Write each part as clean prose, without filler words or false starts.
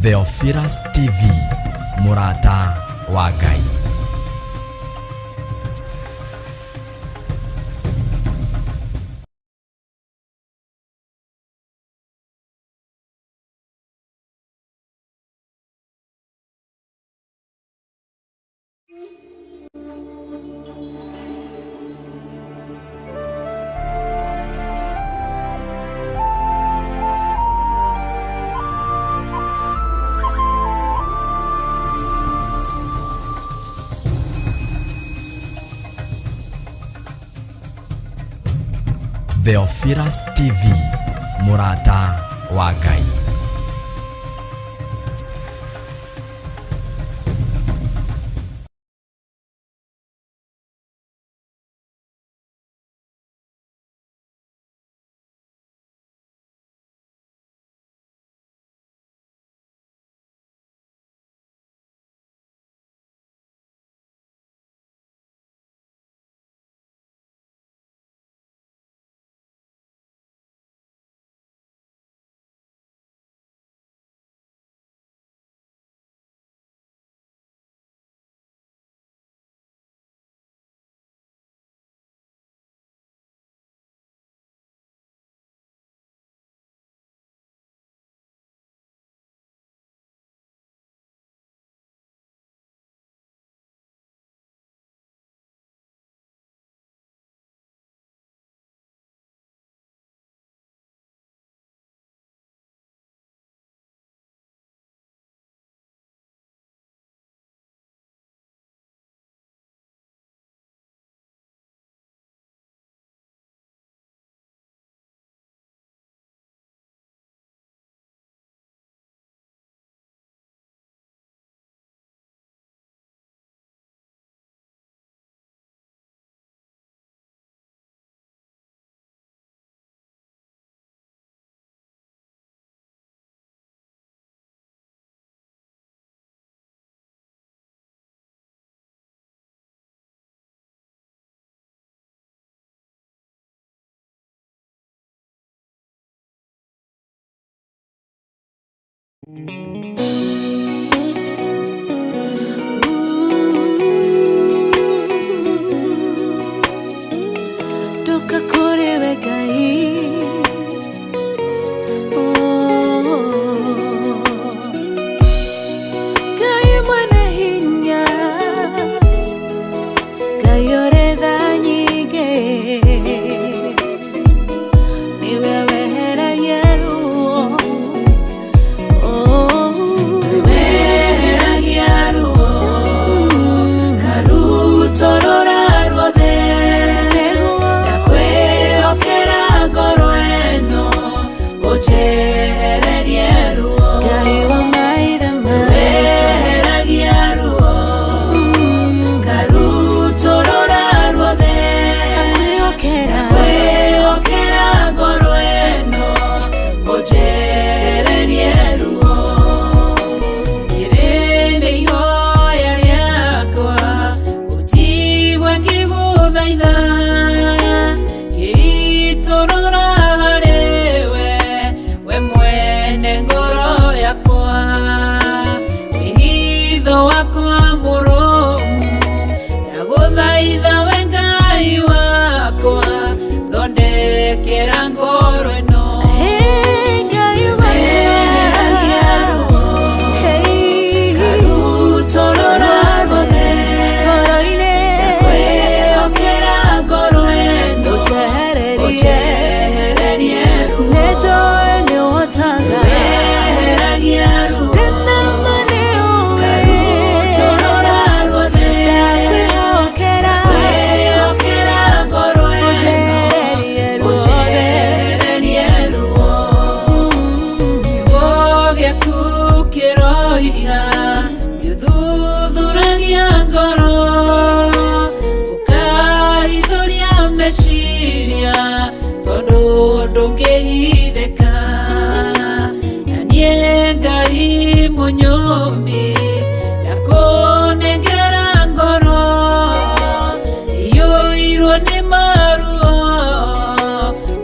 Theophilus TV, Murata wa Ngai. Theophilus TV, Murata wa Ngai.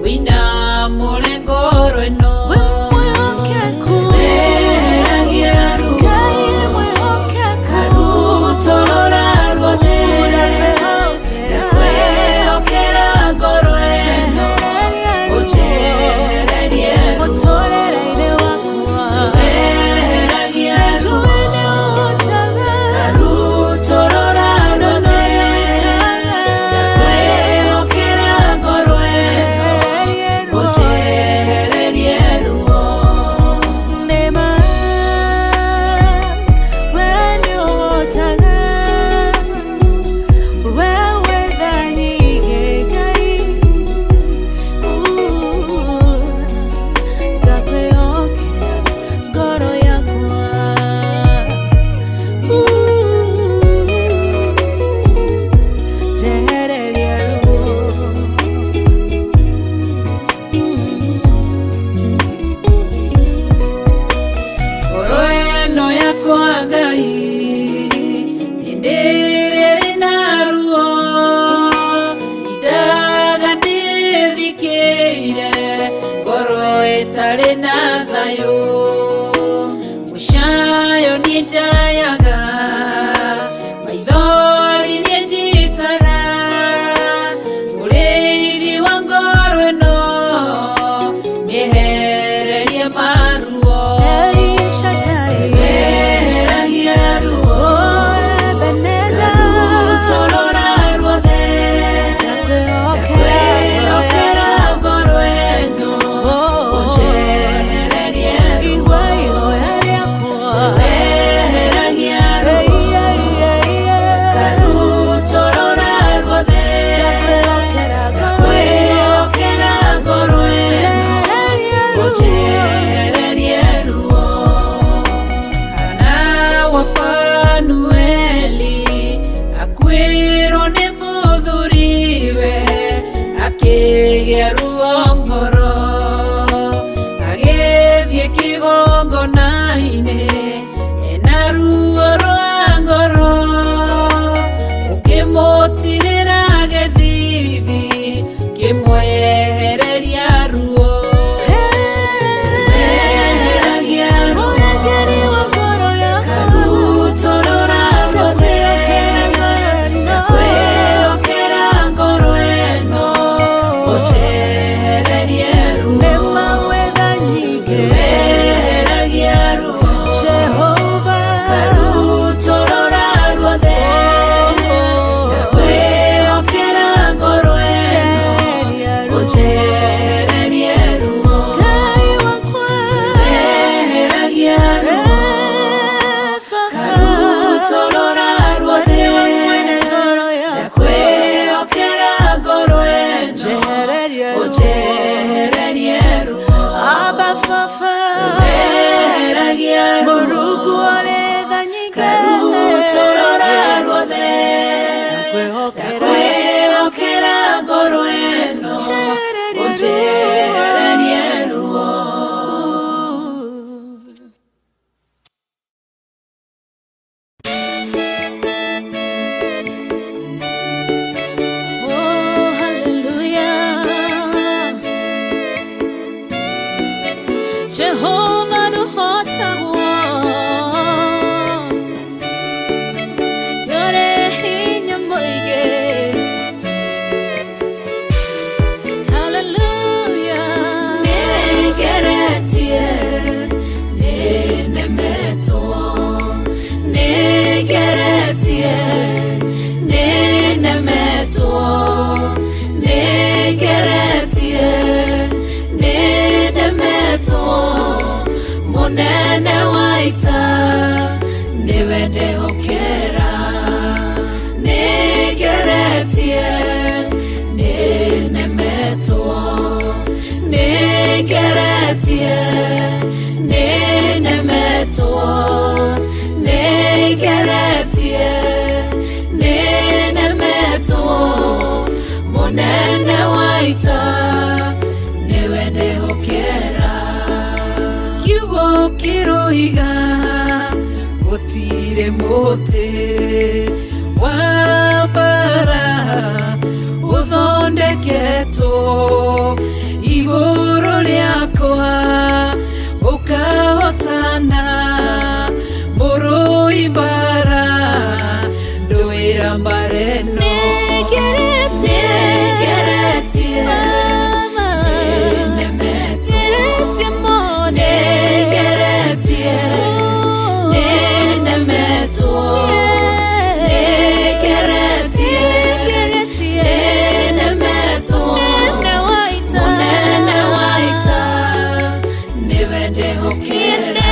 Wina mulengo no. jayaga maithori njitaga Mureithia wa ngoro ĩno nĩehererie maruo Eheragia ruo Karutorora ruothe Ndakwĩhokera ngoro ĩno ũnjehererie ruo Eheragia ruo Karutorora ruothe Ndakwĩhokera ngoro ĩno ũnjehererie ruo Hana wa Panueli akwĩrwo nĩ mũthuriwe akĩgĩa ruo ngoro agĩthiĩ kĩgongona-inĩ ena ruo rwa ngoro ũkĩmũtirĩra gĩthithi kĩmwehereria ruo Eheragia ruo Karutorora ruothe Ndakwĩhokera ngoro ĩno ũnjehererie ruo Eheragia ruo Karutorora ruothe Ndakwĩhokera ngoro ĩno ũnjehererie ruo Eheragia ruo Karutorora ruothe Ndakwĩhokera ngoro ĩno ũnjehererie ruo Eheragia ruo Karutorora ruothe Ndakwĩhokera ngoro ĩno ũnjehererie ruo Oh, hallelujah. Jehovah nuhotaguo Nĩũrĩ hinya mũingĩ Hallelujah. Nĩngeretie, nĩnemetwo Nĩngeretie, nĩnemetwo Nĩngeretie, nĩnemetwo Mũnene wa ita nĩwe ndĩhokera Nĩngeretie, nĩnemetwo Nĩngeretie, nĩnemetwo Nĩngeretie, nĩnemetwo Mũnene wa ita nĩwe ndĩhokera Kiugo kĩroiga gũtirĩ mũtĩ wa mbara ũthondeketwo igũrũ rĩakwa ũkahotana mũrũi mbara ndũĩra mbara ĩno Nĩngeretie, nĩnemetwo Nĩngeretie, nĩnemetwo Nĩngeretie, nĩnemetwo Mũnene wa ita nĩwe ndĩhokera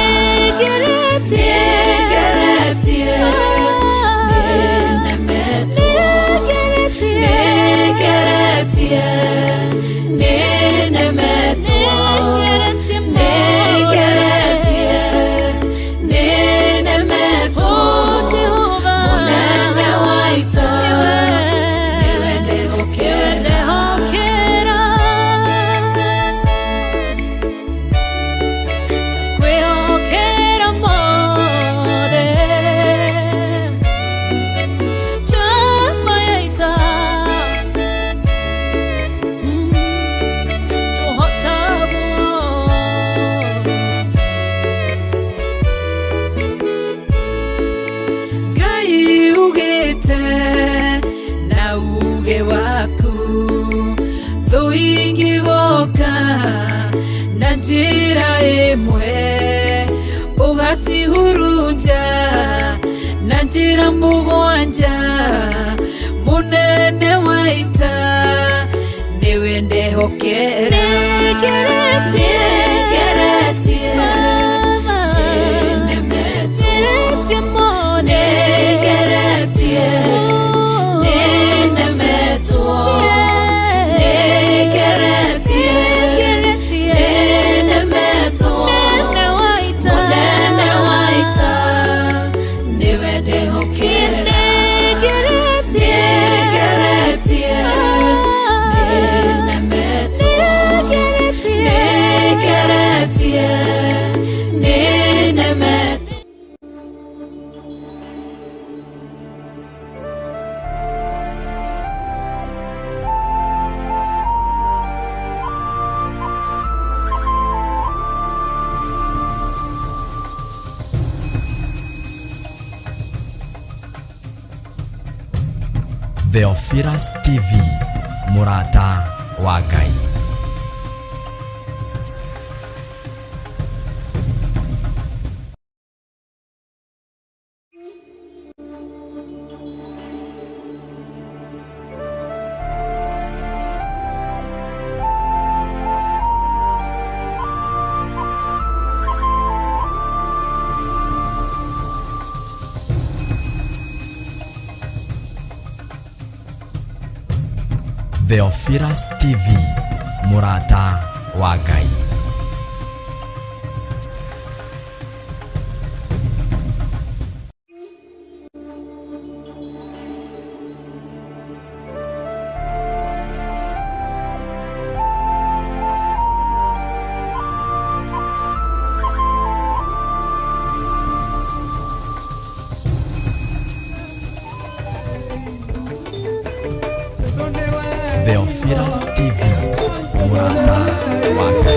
Nĩngeretie, nĩnemetwo Nĩngeretie, nĩnemetwo Nĩngeretie, nĩnemetwo Mũnene wa ita nĩwe ndĩhokera Ndakwĩhokera mo njira imwe ugacihurunja na njira mugwanja munene wa ita niwe ndehokera Theophilus TV, Murata wa Ngai. Theophilus TV, Murata wa Ngai. Theophilus TV, Murata wa Ngai.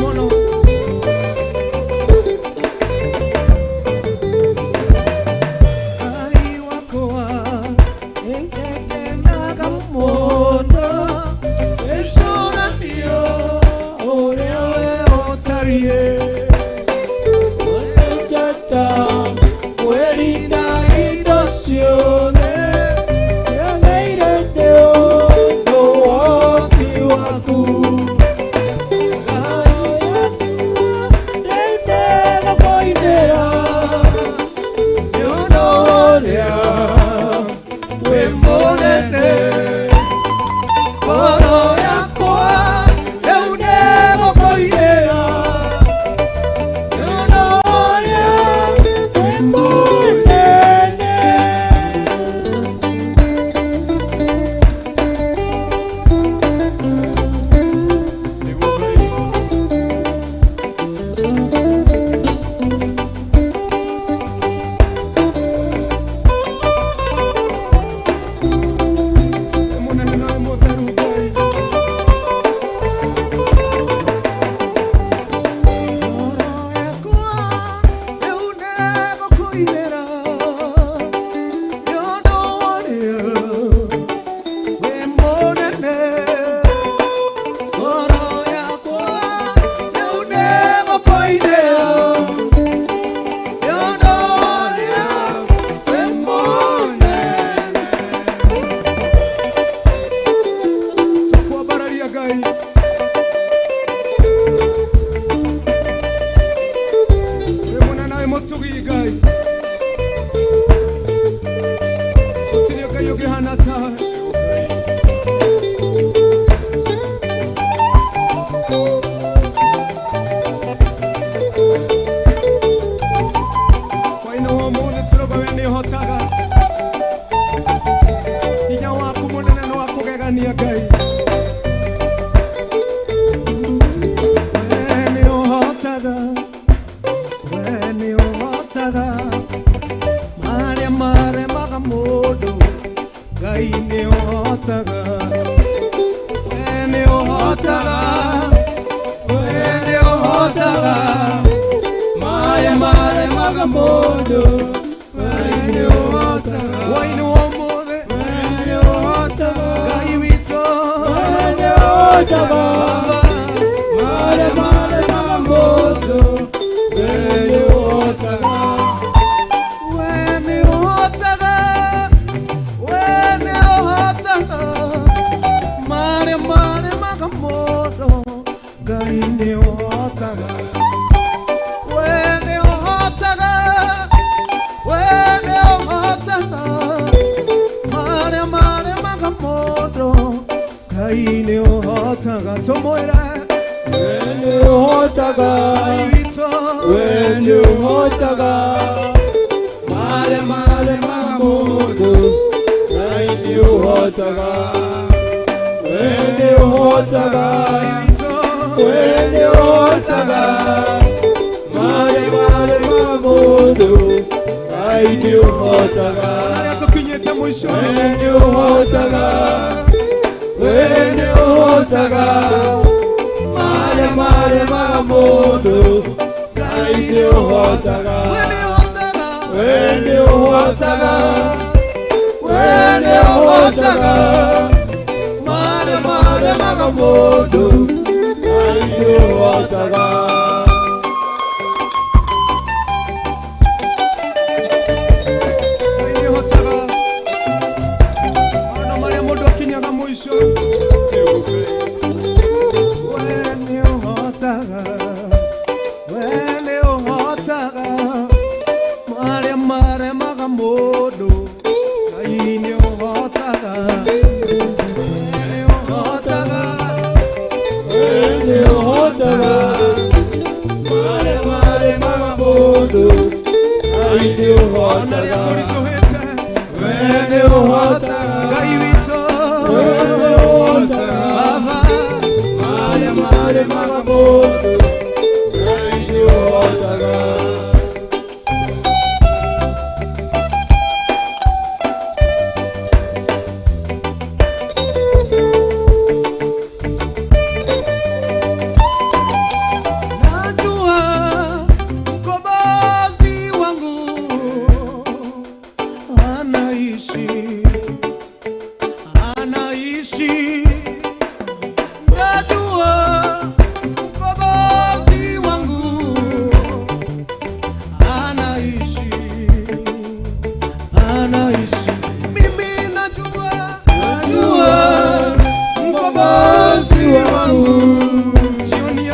mono. Ai wakoa engeke naga mono esona dio orewe otarie jata werina idosione yaneire teo do oti waku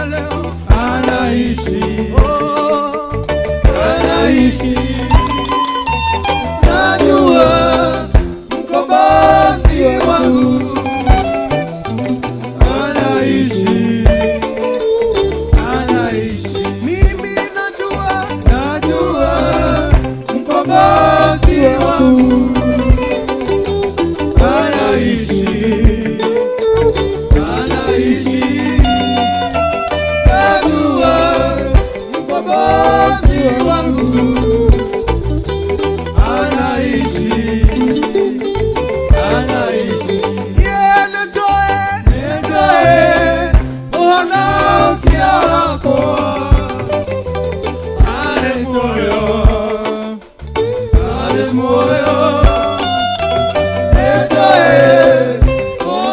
leo anaishi, anaishi. Najua mkombozi wangu anaishi, anaishi. Mimi najua mkombozi wangu anaishi, anaishi. Najua mkombozi wangu anaishi, anaishi. Yeah, nitoe unaokia wako. Ale moyo, ale moyo. Nitoe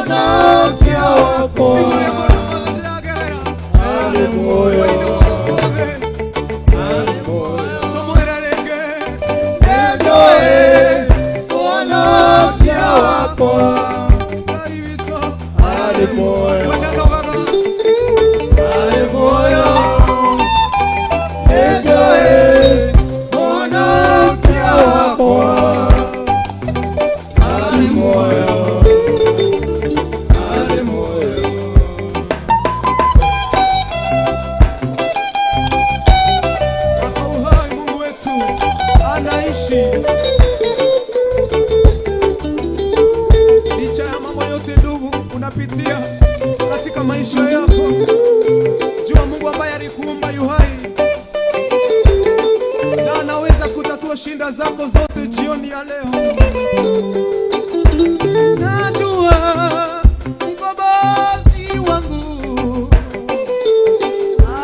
unaokia wako. Ale moyo, ale moyo. Tomoera rege. Nitoe unaokia wako. Ale moyo, ale moyo. Nitoe unaokia wako. Ale moyo, ale moyo. Kwa uhai Mungu wetu anaishi. Licha ya mambo yote ndugu unapitia katika maisha yako, jua Mungu ambaye alikuumba yu hai na anaweza kutatua shida zako zote jioni ya leo. Najua mkombozi wangu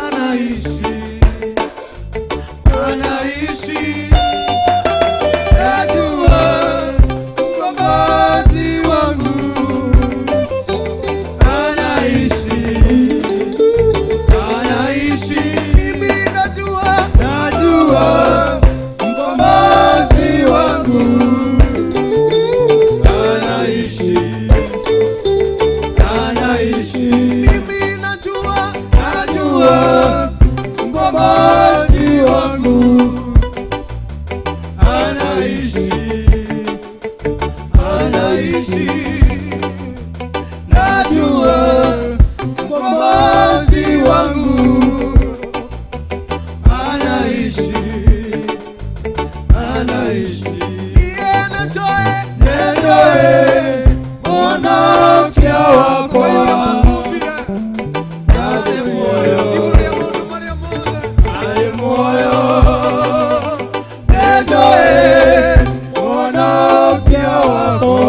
anaishi, anaishi. Najua mkombozi wangu anaishi, anaishi. Mimi najua mkombozi wangu anaishi, anaishi. Mimi najua mkombozi wangu anaishi, anaishi. Najua mkombozi wangu anaishi, anaishi. Yeah, nitoe unaokia wako. Ale moyo, ale moyo. Nitoe unaokia wako.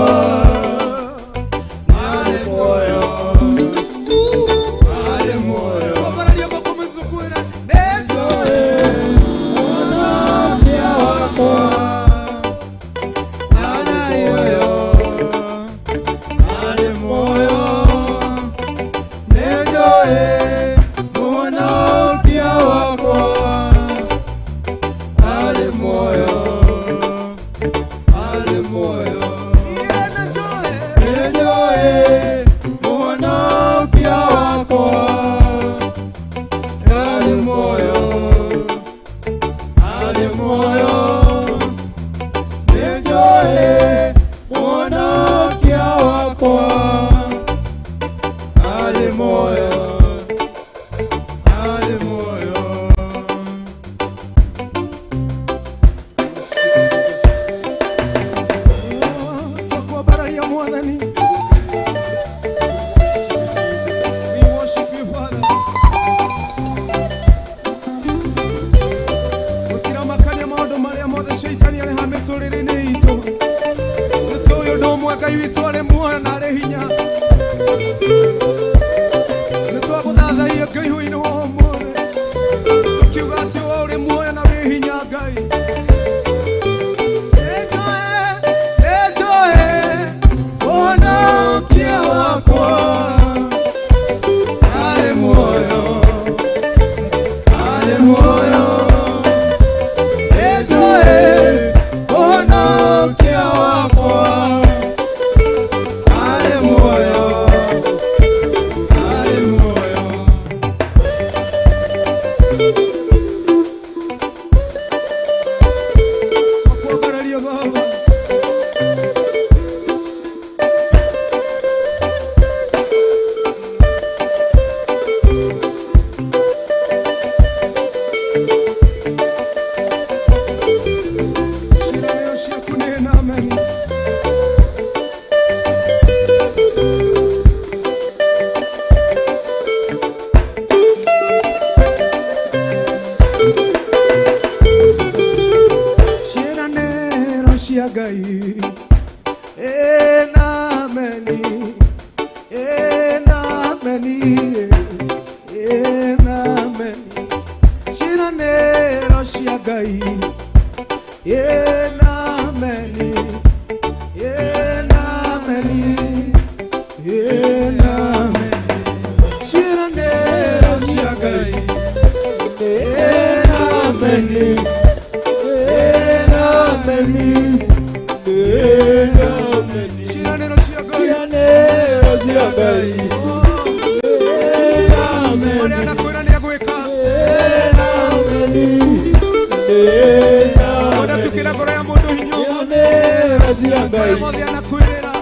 Ale moyo, ale moyo. Nitoe unaokia wako. Ale moyo, nitoe unaokia wako. Ale moyo, ale moyo. Nitoe unaokia wako. Ale moyo, ale moyo. Nitoe unaokia wako. Ale moyo, ale moyo. Toko barari ya mwadhani. We worship you, Father. Gutira makania maundu maria mothe shaitani areha miturire-ini itu. Nituyo ndo Ngai witũ arĩ muoyo na arĩ hinya. Nĩtwagũthathaiya Ngai hwaĩ-inĩ wa ũmũthĩ, tũkiuga atĩ we ũrĩ muoyo na wĩ hinya Ngai. Nĩnjũĩ ũhonokia wakwa arĩ muoyo, arĩ muoyo. Nĩnjũĩ ũhonokia wakwa arĩ muoyo, arĩ muoyo. Ngai Enameni Enameni Enameni Shiranero cia Ngai Enameni Enameni Enameni Shiranero cia Ngai Shiranero cia Ngai Enameni Mwana kwera ni agweka Enameni Ona tukira ngoro ya mundu hinyo Enameni Mwana anakwirira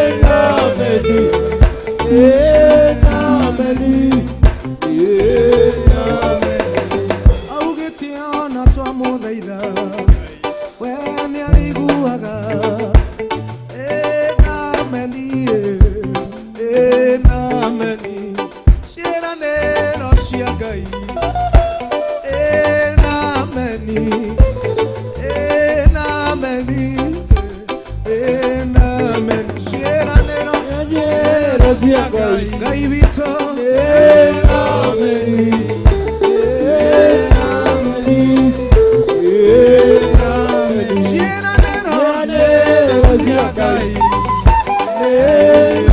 Enameni Enameni Augite ona twamuthaitha we ni ariguaga Enameni Enameni Ciĩranĩro cia Ngai Enameni Enameni Enameni Ciĩranĩro cia Ngai Ngai witũ Enameni Enameni Enameni Ciĩranĩro cia Ngai Enameni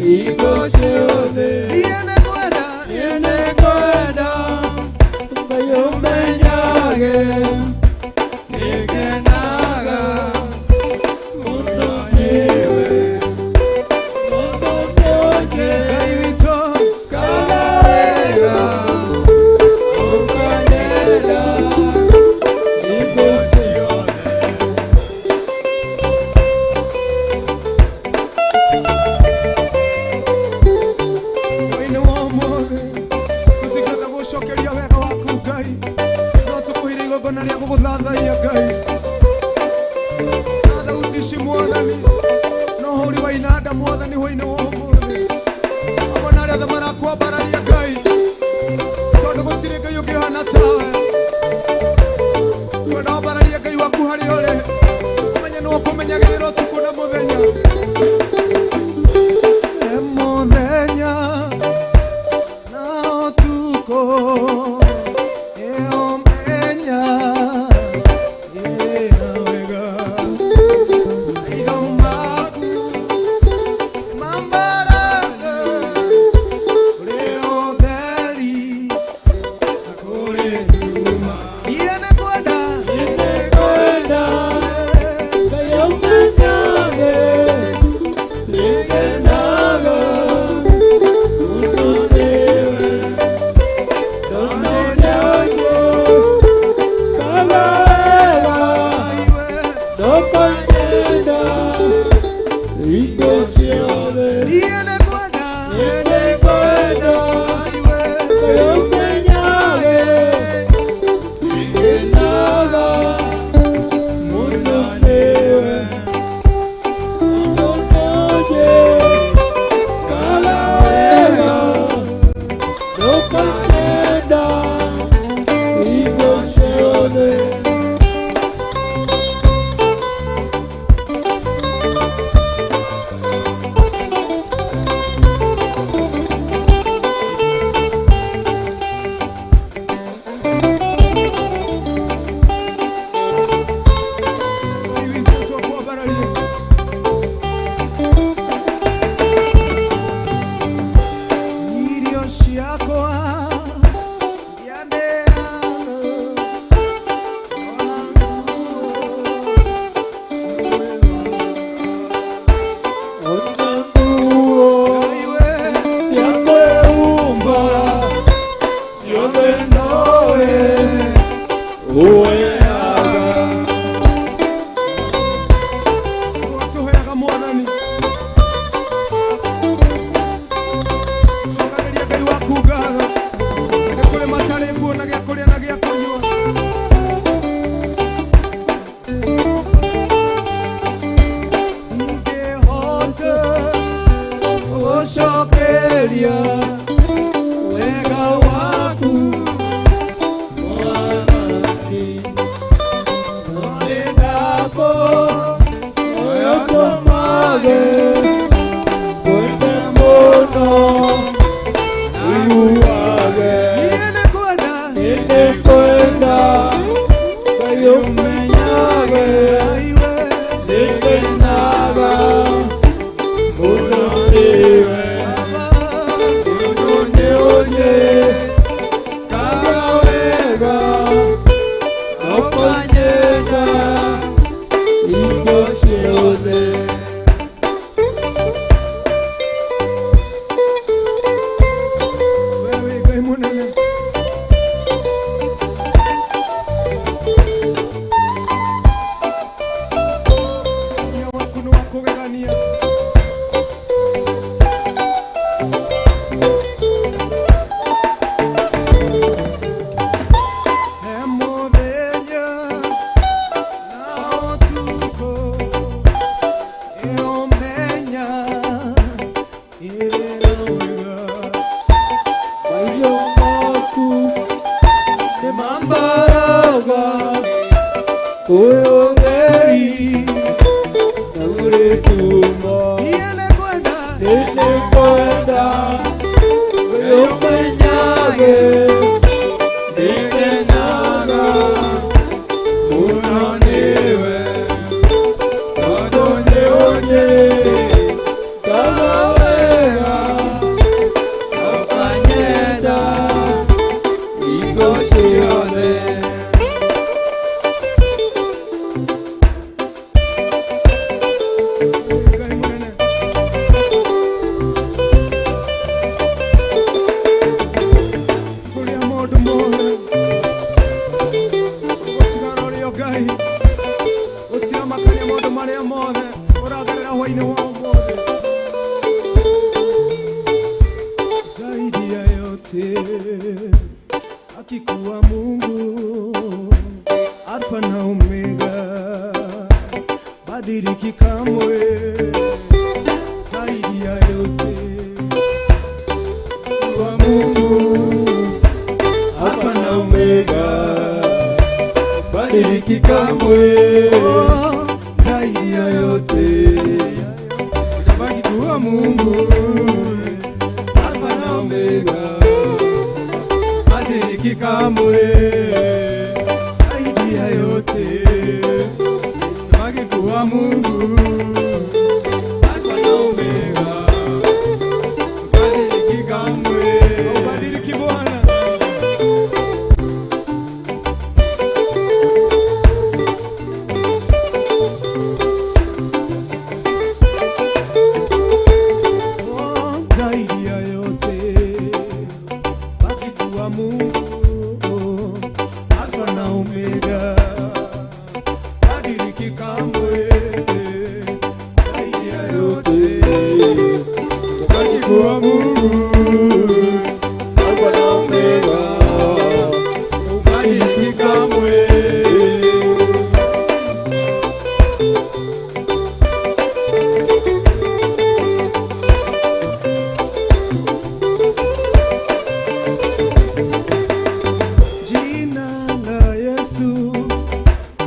Iko ciothe Waine wa mothe tutigata gucokeria wega waku Ngai no tukuhire igongona ria guguthathaia Ngai na thauti ici Mwathani no huri wa inanda Mwathani hwaine wa mothe amo na aria othe marakwambararia Ngai tondu gutiri Ngai ungihana tawe wenda wambararia Ngai waku haria uri umenye no kumenyagirira utuku na muthenya muthenya na utuku eomenya wega aigomaku mambaraga leo theri akore nyuma yene kwenda kamwe, zaidi ya yote utabaki kuwa Mungu, Alfa na Omega, badiliki kamwe, zaidi ya yote utabaki kuwa Mungu, Alfa na Omega, badiliki kamwe, ubadiliki Bwana. Zaidi ya yote baki kuwa Mungu, Alfa na Omega, badiliki kamwe. Zaidi ya yote baki kuwa Mungu, Alfa na Omega, badiliki kamwe.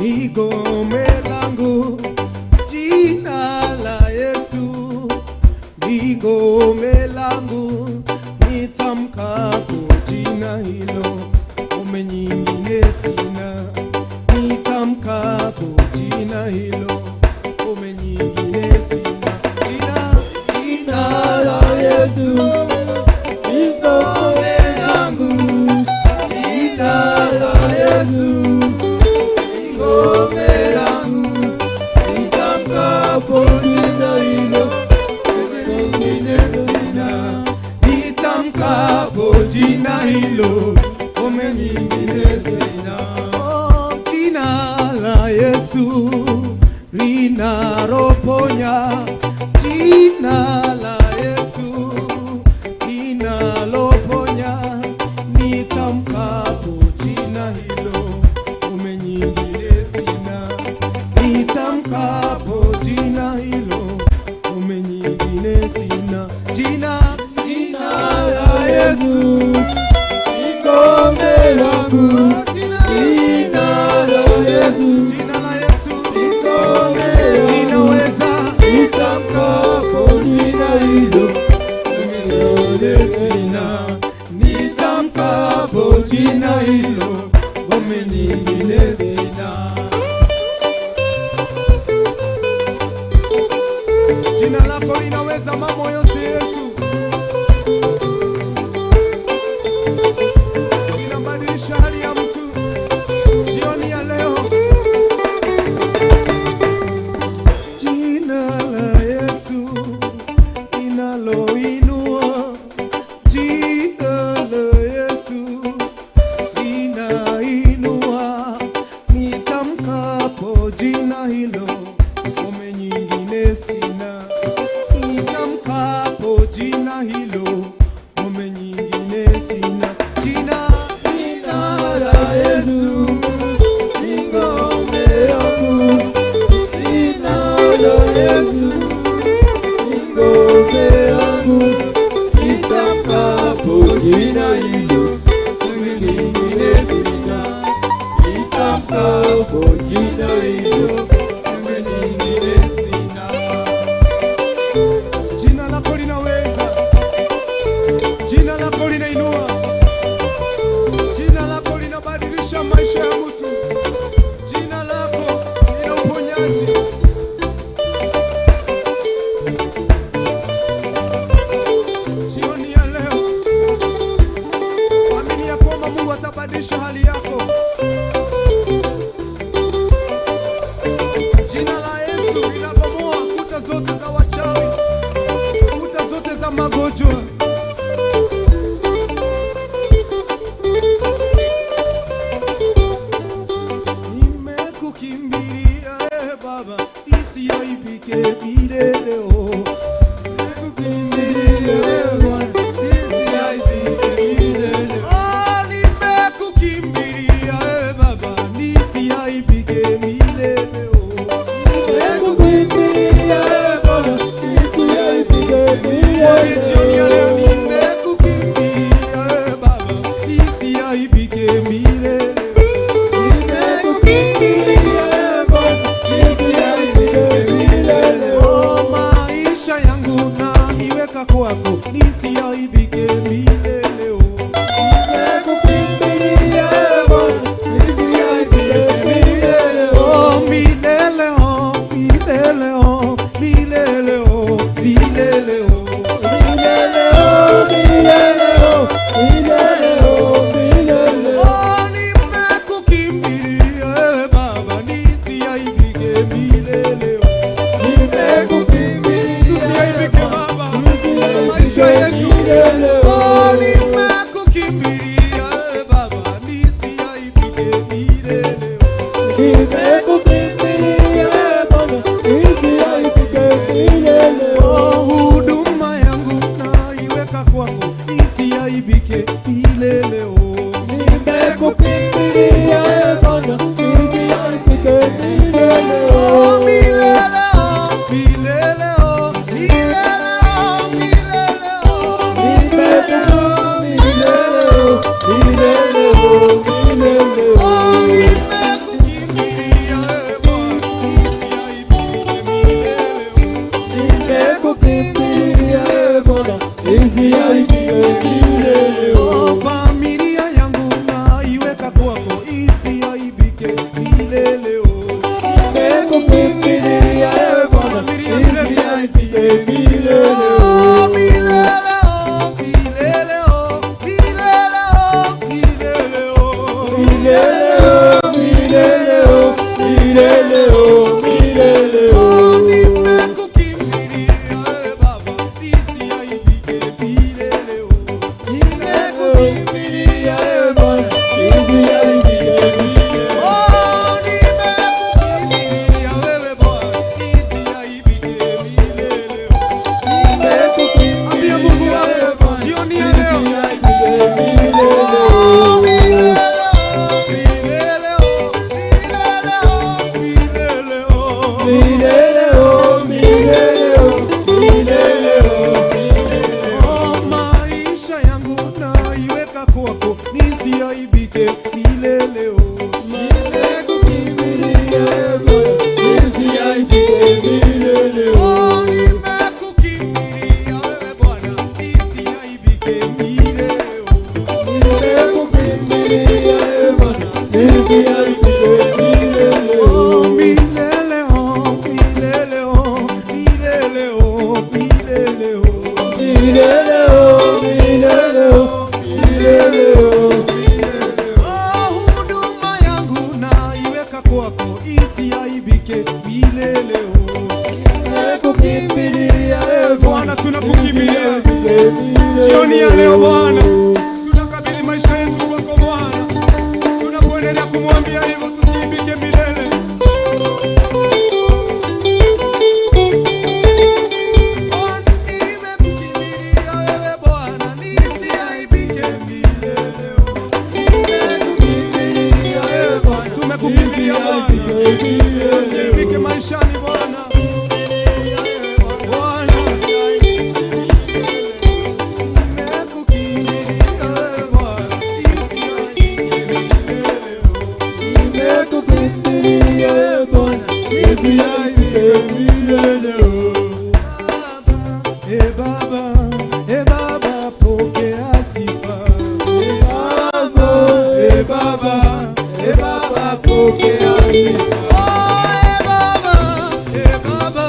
Ni ngome langu, jina la Yesu ni ngome langu, nitamkapo jina hilo ngome nyingine sina, nitamkapo jina hilo ngome nyingine sina. Jina la Yesu ni ngome langu, jina la Yesu ngome langu, nitamkapo jina hilo ngome nyingine sina, nitamkapo jina hilo ngome nyingine sina. Oh, jina la Yesu linaloponya, jina la Yesu linaloponya, nitamkapo jina hilo ngome nyingine sina, nitamkapo jina hilo ngome nyingine sina. Jina la Yesu ni ngome langu, jina la Yesu, jina la Yesu ni ngome langu, ninaweza nitamkapo jina hilo ngome nyingine sina, nitamkapo jina hilo ngome nyingine sina. Jina lako linaweza mambo yote Yesu, linabadilisha hali ya mtu jioni ya leo. Jina la Yesu linaloinua, jina la Yesu linainua, nitamkapo jina hilo ngome nyingine sina, nitamkapo jina hilo ngome nyingine sina. Jina la Yesu ni ngome yangu, jina la Yesu ni ngome yangu, nitamkapo jina hilo ngome nyingine sina, nitamkapo jina hilo ngome nyingine sina. Jina lako linaweza, jina lako linainua, jina lako linabadilisha maisha ya mtu, jina lako lina uponyaji. Jioni ya leo amini ya kwamba Mungu atabadilisha hali yako. Jina la Yesu linabomoa kuta zote za wachawi, kuta zote za magonjwa. Nimekukimbilia Baba, isiaibike milele. Nimekukimbilia Bwana, isiaibike milele. Oh, nimekukimbilia naiweka kwako nisiaibike milele. Nimekukimbilia Bwana, nisiaibike milele. Oh, milele, oh, milele, oh, milele, oh, milele, oh, milele, oh, milele, oh, milele, oh, milele. Oh, nimekukimbilia Baba, nisiaibike milele. Nimekukimbilia Baba, maisha yetu. Oh, nimekukimbilia Baba, nisiaibike milele. Nimekukimbilia Baba, nisiaibike milele. Oh, huduma yangu naiweka kwako nisiaibike milele. Oh, nimekukimbilia Baba, nisiaibike milele. Oh, milele, oh, milele, oh, milele, oh, milele, oh, milele, oh, milele, oh, milele, oh, milele, oh, nimekukimbilia Bwana, nisiaibike milele. Nimekukimbilia Bwana, nisiaibike milele. Oh, familia yangu naiweka kwako isiaibike milele. Oh, nimekukimbilia Bwana, nisiaibike milele. Oh, milele, oh, milele, oh, milele, oh, milele, oh, milele, oh, milele, oh, milele, oh, milele, oh, nimekukimbilia Baba, nisiaibike milele. Oh, nimekukimbilia Bwana, nisiaibike milele. Oh, nimekukimbilia wewe Bwana, nisiaibike milele. Ambia Mungu wako jioni ya leo. Oh, milele, milele, oh, milele, oh, milele, oh, milele, oh, milele, oh, milele, oh, milele. Oh, maisha yangu naiweka kwako nisiaibike milele. Oh, nimekukimbilia Bwana, nisiaibike milele. Oh, nimekukimbilia wewe Bwana, nisiaibike milele. Oh, nimekukimbilia Bwana, nisiaibike milele. Oh, milele, oh, milele, oh, milele, oh, milele, oh, milele, oh, milele, oh, milele, oh, milele. Oh, huduma yangu naiweka kwako isiaibike milele. Oh, nimekukimbilia Bwana, tunakukimbilia jioni ya leo Bwana, tunakabidhi maisha yetu kwako Bwana, tunakuendelea kumwambia hivyo tusiibike milele. Oh, nimekukimbilia wewe Bwana, nisiaibike milele. Oh, nimekukimbilia wewe Bwana, tumekukimbilia Bwana, tusiibike maishani Bwana. Bwana, nimekukimbilia wewe Bwana, nisiaibike milele. Nimekukimbilia wewe Bwana, nisiaibike milele. Baba, Baba, pokea sifa. Baba, Baba, Baba, pokea sifa. Baba, Baba,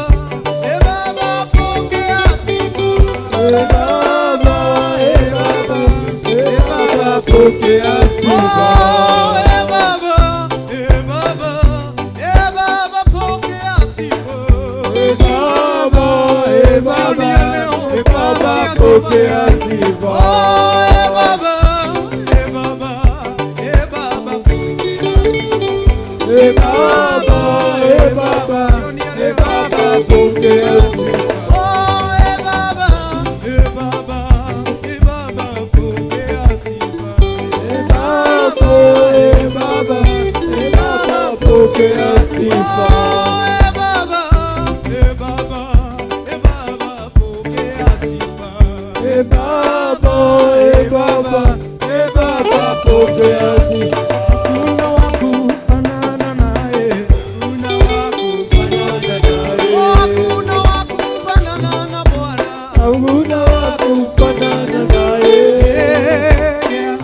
Baba, pokea sifa. Baba, Baba, Baba, pokea sifa. Baba, Baba, Baba, pokea sifa. Baba, Baba, Baba, pokea sifa. Baba, Baba, Baba, Baba, Baba, Baba, pokea sifa. Baba, Baba, Baba, pokea sifa. Baba, Baba, Baba, pokea sifa. Baba, Baba, Baba, pokea sifa. Baba, Baba, pokea sifa. Hakuna wa kufanana naye, hakuna wa kufanana naye. Hakuna wa kufanana na Bwana, hakuna wa kufanana naye.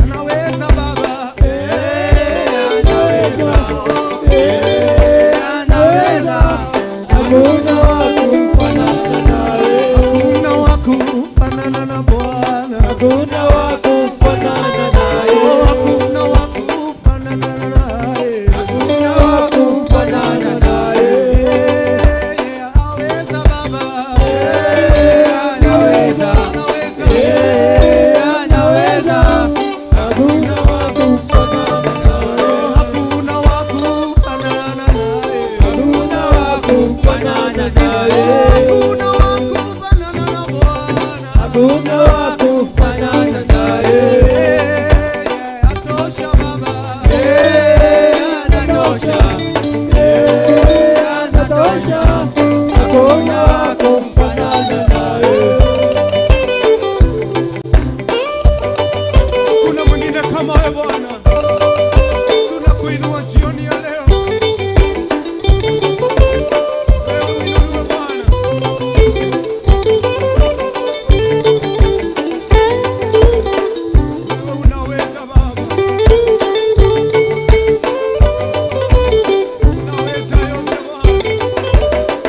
Anaweza Baba, Anaweza, anaweza, hakuna wa kufanana naye. hakuna wa kufanana na Bwana, Hakuna wa kufanana naye. hakuna wa kufanana naye, Hakuna wa kufanana naye. aweza Baba, Anaweza, anaweza, anaweza, hakuna wa kufanana naye. hakuna wa kufanana naye, Hakuna wa kufanana naye. hakuna wa kufanana na Bwana, Hakuna wa kufanana naye. atosha Baba, Anatosha, anatosha, hakuna wa kufanana naye. kuna mwingine kama wewe Bwana, tunakuinua jioni ya leo. Wewe uinuliwe Bwana. Wewe unaweza Baba, unaweza yote Bwana.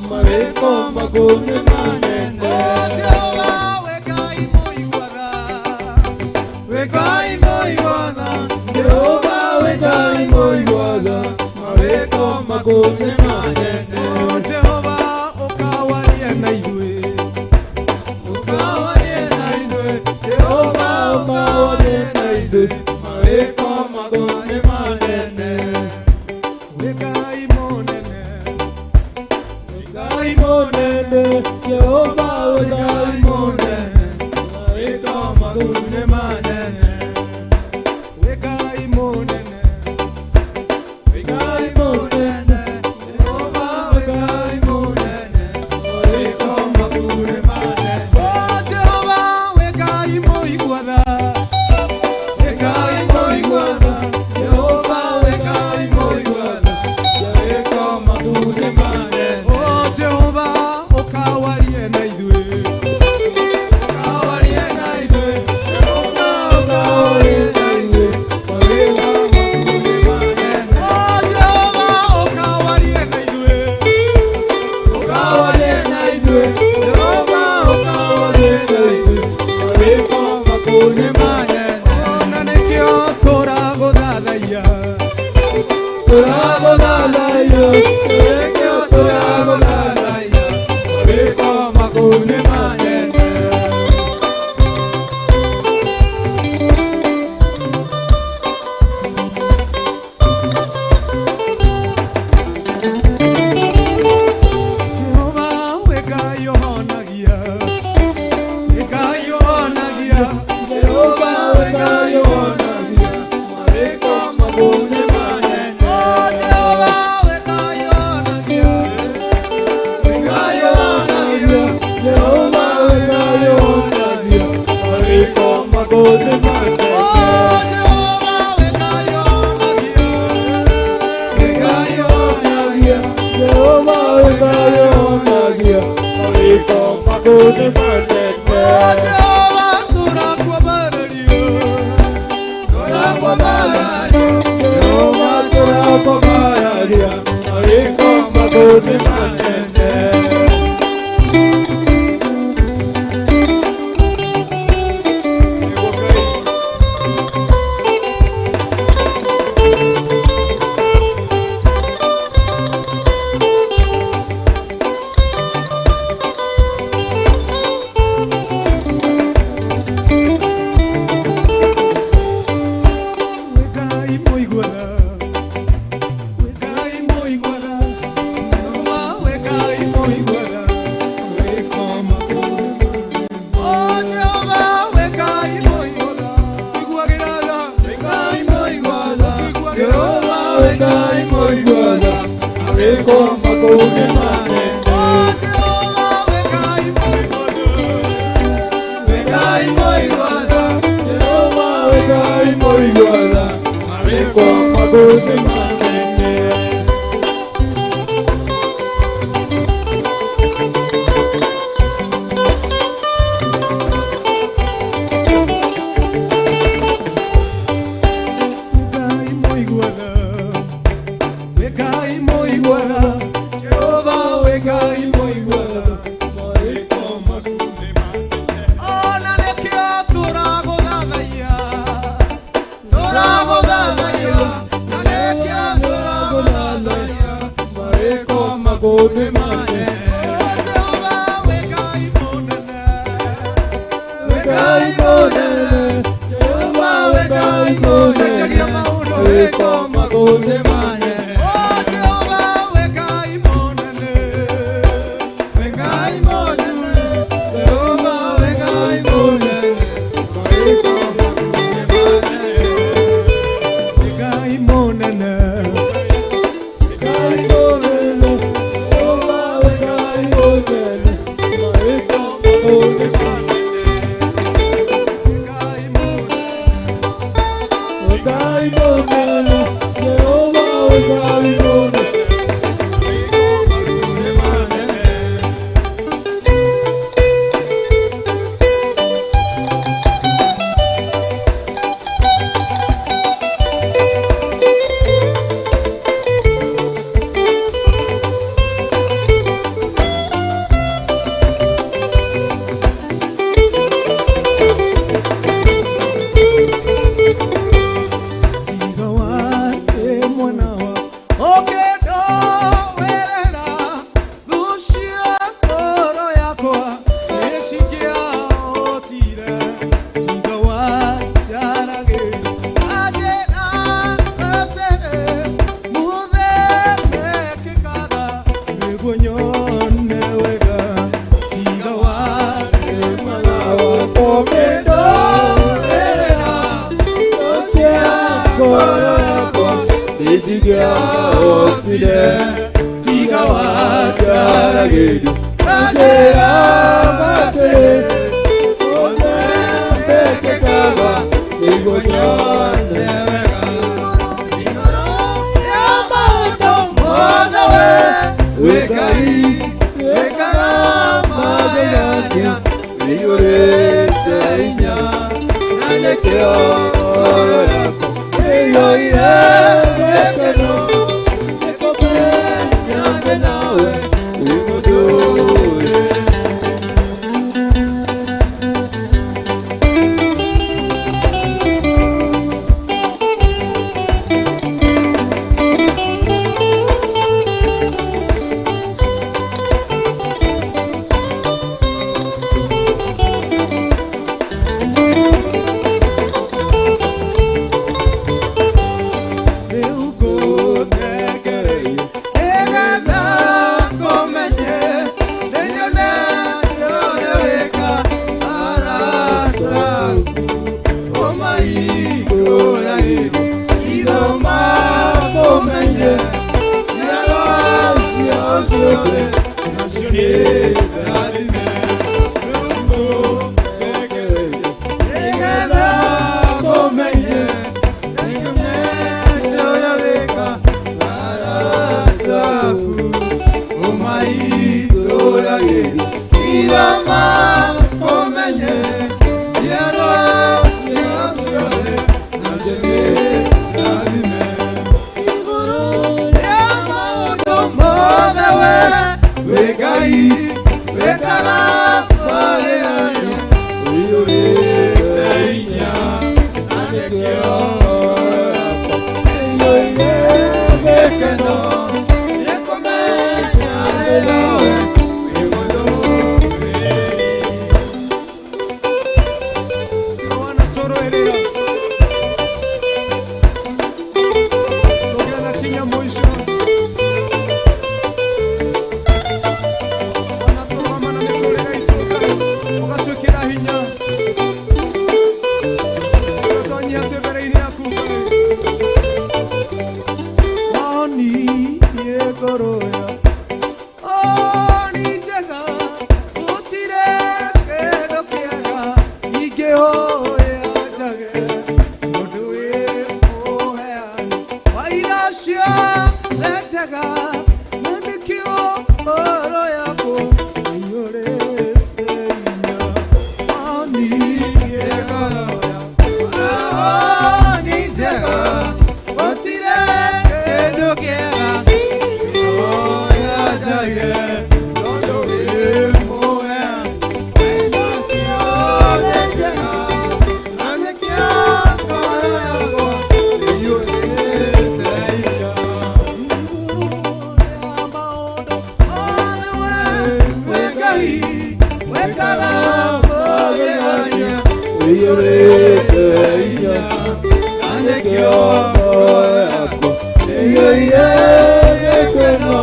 Maweko magome manene. Wekai moigwana, Jehova wekai moigwana, maweko magome manene. Jehova ukawalie na ithuĩ, Ukawalie na ithuĩ, Jehova ukawalie na ithuĩ, maweko magome manene. Wekai mũnene, Wekai monene, Jehova wekai monene, maweko magome manene. wekai mũnene, Wekai monene, Jehova wekai monene, maweko magome manene. Jehova wekai mũigua tha, Wekai moigua Hinya andĩkĩo ngoro yakwa ĩiyũire gĩkeno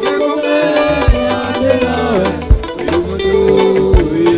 gĩkũmenya ndĩ nawe wĩ mũthuuri.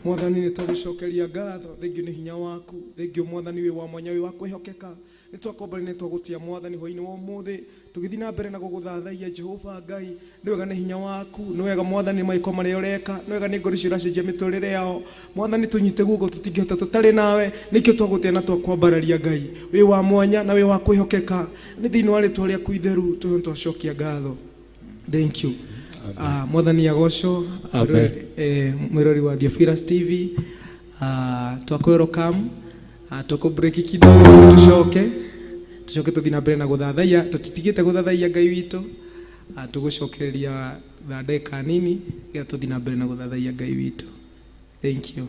Mwathani nĩ tũgũcokeria ngatho thengio nĩ hinya waku thengio Mwathani wĩ wa mwanya wĩ wa kwĩhokeka nĩ twakomba nĩ twagũtia Mwathani hwaĩ-inĩ wa ũmũthĩ tũgĩthiĩ na mbere na gũgũthathaiya Jehova Ngai nĩ wega nĩ hinya waku nĩ wega Mwathani maiko marĩa ũreka nĩ wega nĩ ngoro icio ũracenjia mĩtũrĩre yao Mwathani tũnyite guoko tũtingĩhota tũtarĩ nawe nĩkĩo twagũtia na twakwambararia Ngai wĩ wa mwanya na wĩ wa kwĩhokeka nĩ thĩinĩ wa rĩtwa rĩaku itheru twacokia ngatho. Thank you. Mwathani agocwo mwirori wa Theophilus TV twako welcome toko break kidogo tucoke tuthi na mbere na guthathaiya tutitigite guthathaiya Ngai witũ tugucokereria ndeka nini ya tuthi na mbere na guthathaiya Ngai witũ. Thank you.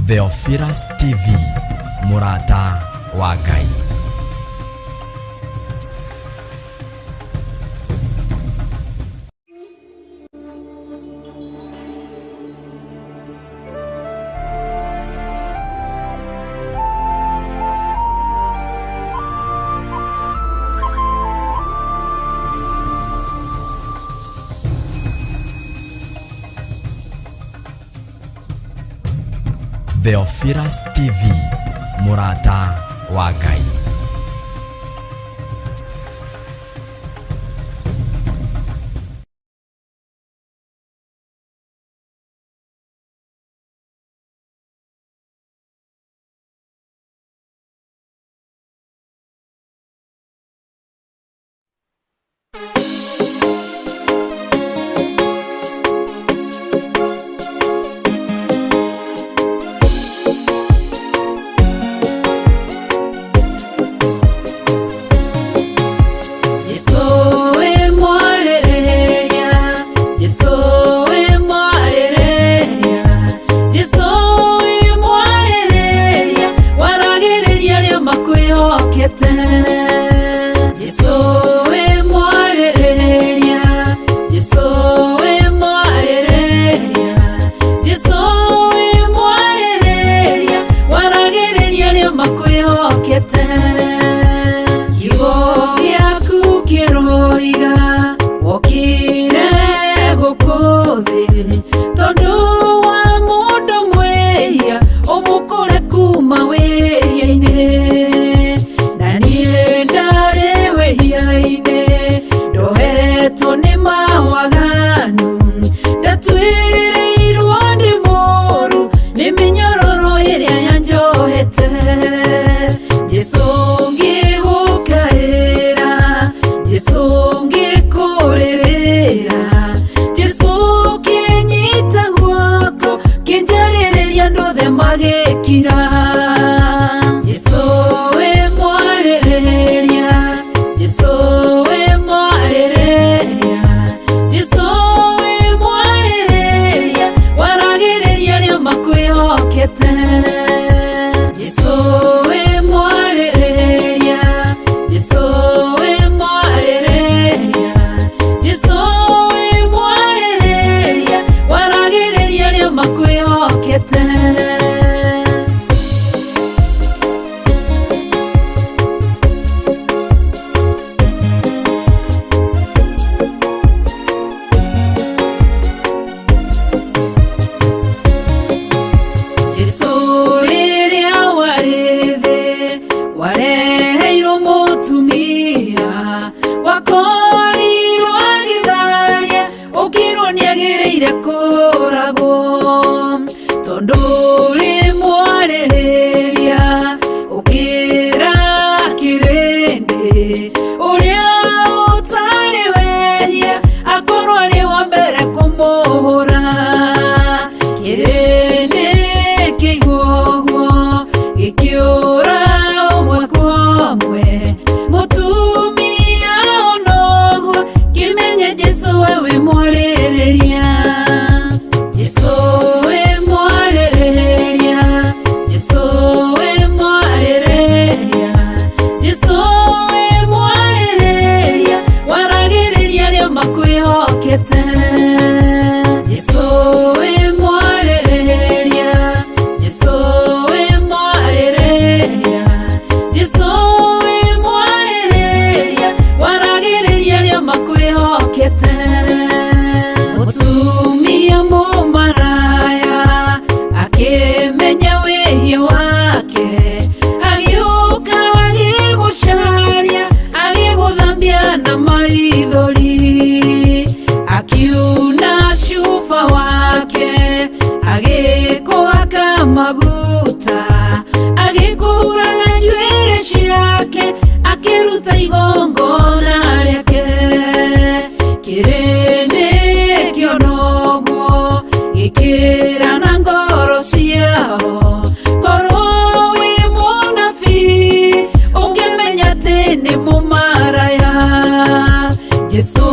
Theophilus TV, Murata wa Ngai. Theophilus TV, Murata wa Ngai. uria utari wehia akorwo ari wa mbere kumuhura kirindi kiguo gikiura umwe kwa umwe mutumia onoguo kimenye Jesu wewe mwarĩrĩria Jesu we mwarĩrĩria Jesu we mwarĩrĩria Jesu we mwarĩrĩria waragĩrĩria rĩo makwĩhokete Jesu we mwarĩrĩria Jesu we mwarĩrĩria Jesu we mwarĩrĩria waragĩrĩria rĩo makwĩhokete mutumia mumaraya akimenya wĩhia wake agiũka agĩgũcaria agĩgũthambia na maithori akiuna cuba wake agĩkũhaka maguta agĩkũhura na njuĩrĩ ciake akĩruta igongona rĩake kirindi kĩonoguo gĩkĩra na ngoro ciao korwo wĩ mũnabii ũngĩmenya atĩ nĩ mũmaraya Jesu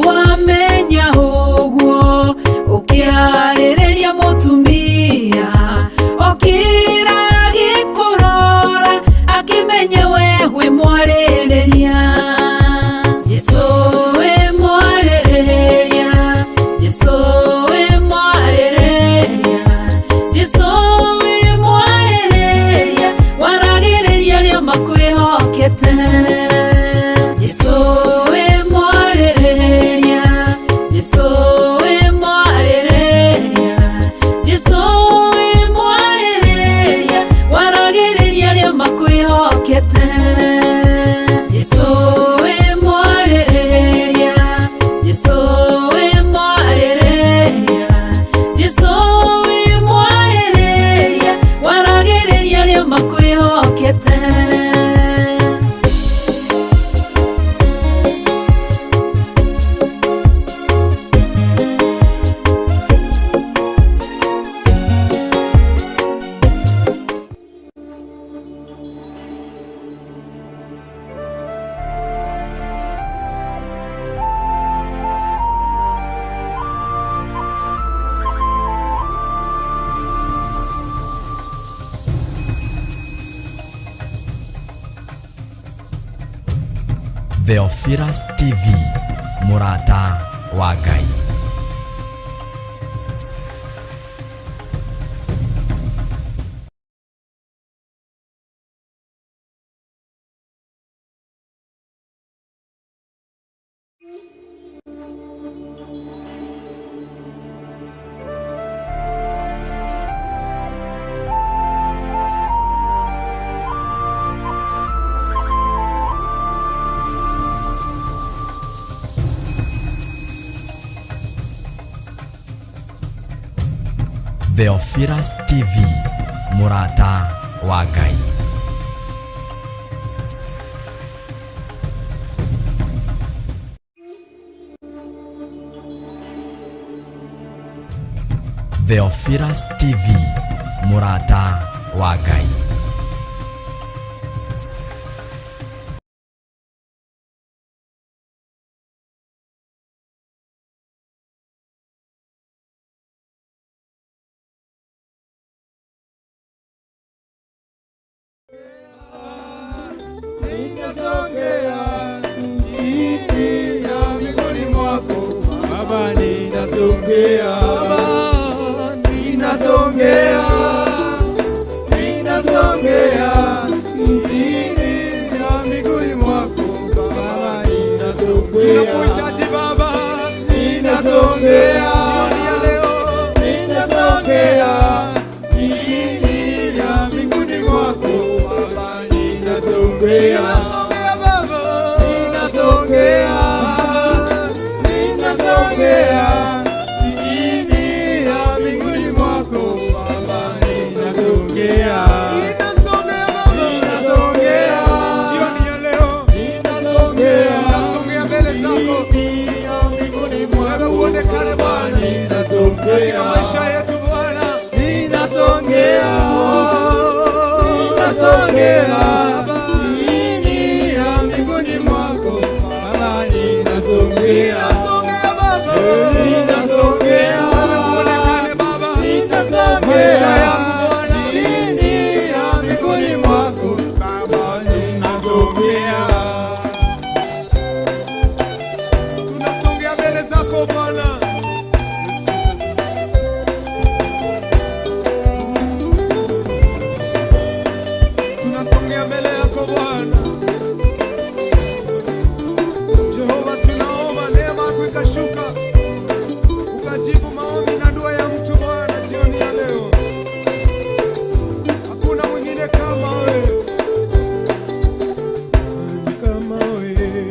wamenya ũguo ũkĩarĩrĩria mũtumia okĩra agĩkũrora akĩmenya we wĩ mwarĩrĩria Jesu we mwarĩrĩria Jesu we mwarĩrĩria Jesu we mwarĩrĩria waragĩrĩria rĩo makwĩhokete Jesu we mwarĩrĩria Jesu we mwarĩrĩria Jesu we mwarĩrĩria waragĩrĩria rĩo makwĩhokete Jesu we mwarĩrĩria Jesu we mwarĩrĩria Jesu we mwarĩrĩria waragĩrĩria rĩo makwĩhokete Theophilus TV, mũrata wa Ngai. Theophilus TV, mũrata wa Ngai. Theophilus TV, mũrata wa Ngai. katika maisha yetu Bwana. Ninasongea, ninasongea chini ya miguuni mwako Baba, ninasongea, ninasongea Baba, ninasongea, Uonekane Baba, ninasongea chini ya miguuni mwako Baba, ninasongea. tunasongea mbele zako Bwana. Tunasongea mbele yako Bwana. Jehova, tunaomba neema yako ikashuka, ukajibu maombi na dua ya mtu Bwana jioni ya leo. Hakuna mwingine kama wewe, kama wewe.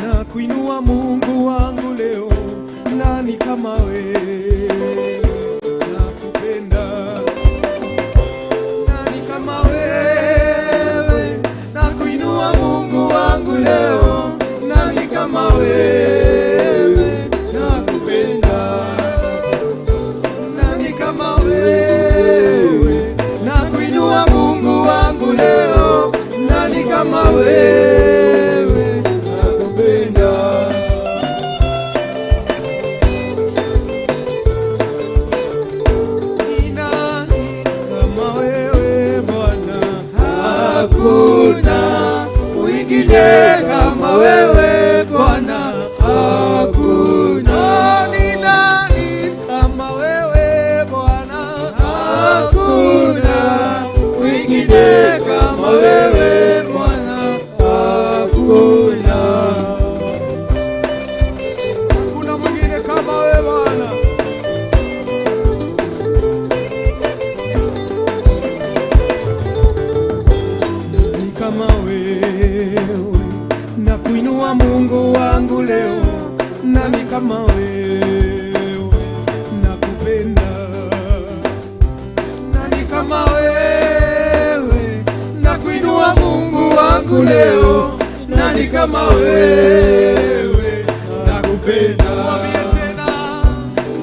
Na kuinua Mungu wangu leo, nani kama wewe? Nakupenda, nani kama wewe? Na kuinua Mungu wangu leo, nani kama wewe? Nakupenda, nani kama wewe? Na kuinua Mungu wangu leo, nani kama wewe? Nakupenda. Ni nani kama wewe Bwana? Hakuna mwingine kama wewe Bwana, hakuna. Ni nani kama wewe Bwana? Hakuna mwingine kama wewe Bwana, hakuna. Hakuna mwingine kama wewe Bwana. Ni kama wewe, na kuinua Mungu wangu leo, nani kama wewe? Nakupenda, nani kama wewe? Na kuinua Mungu wangu leo, nani kama wewe? Nakupenda. Mwambie tena,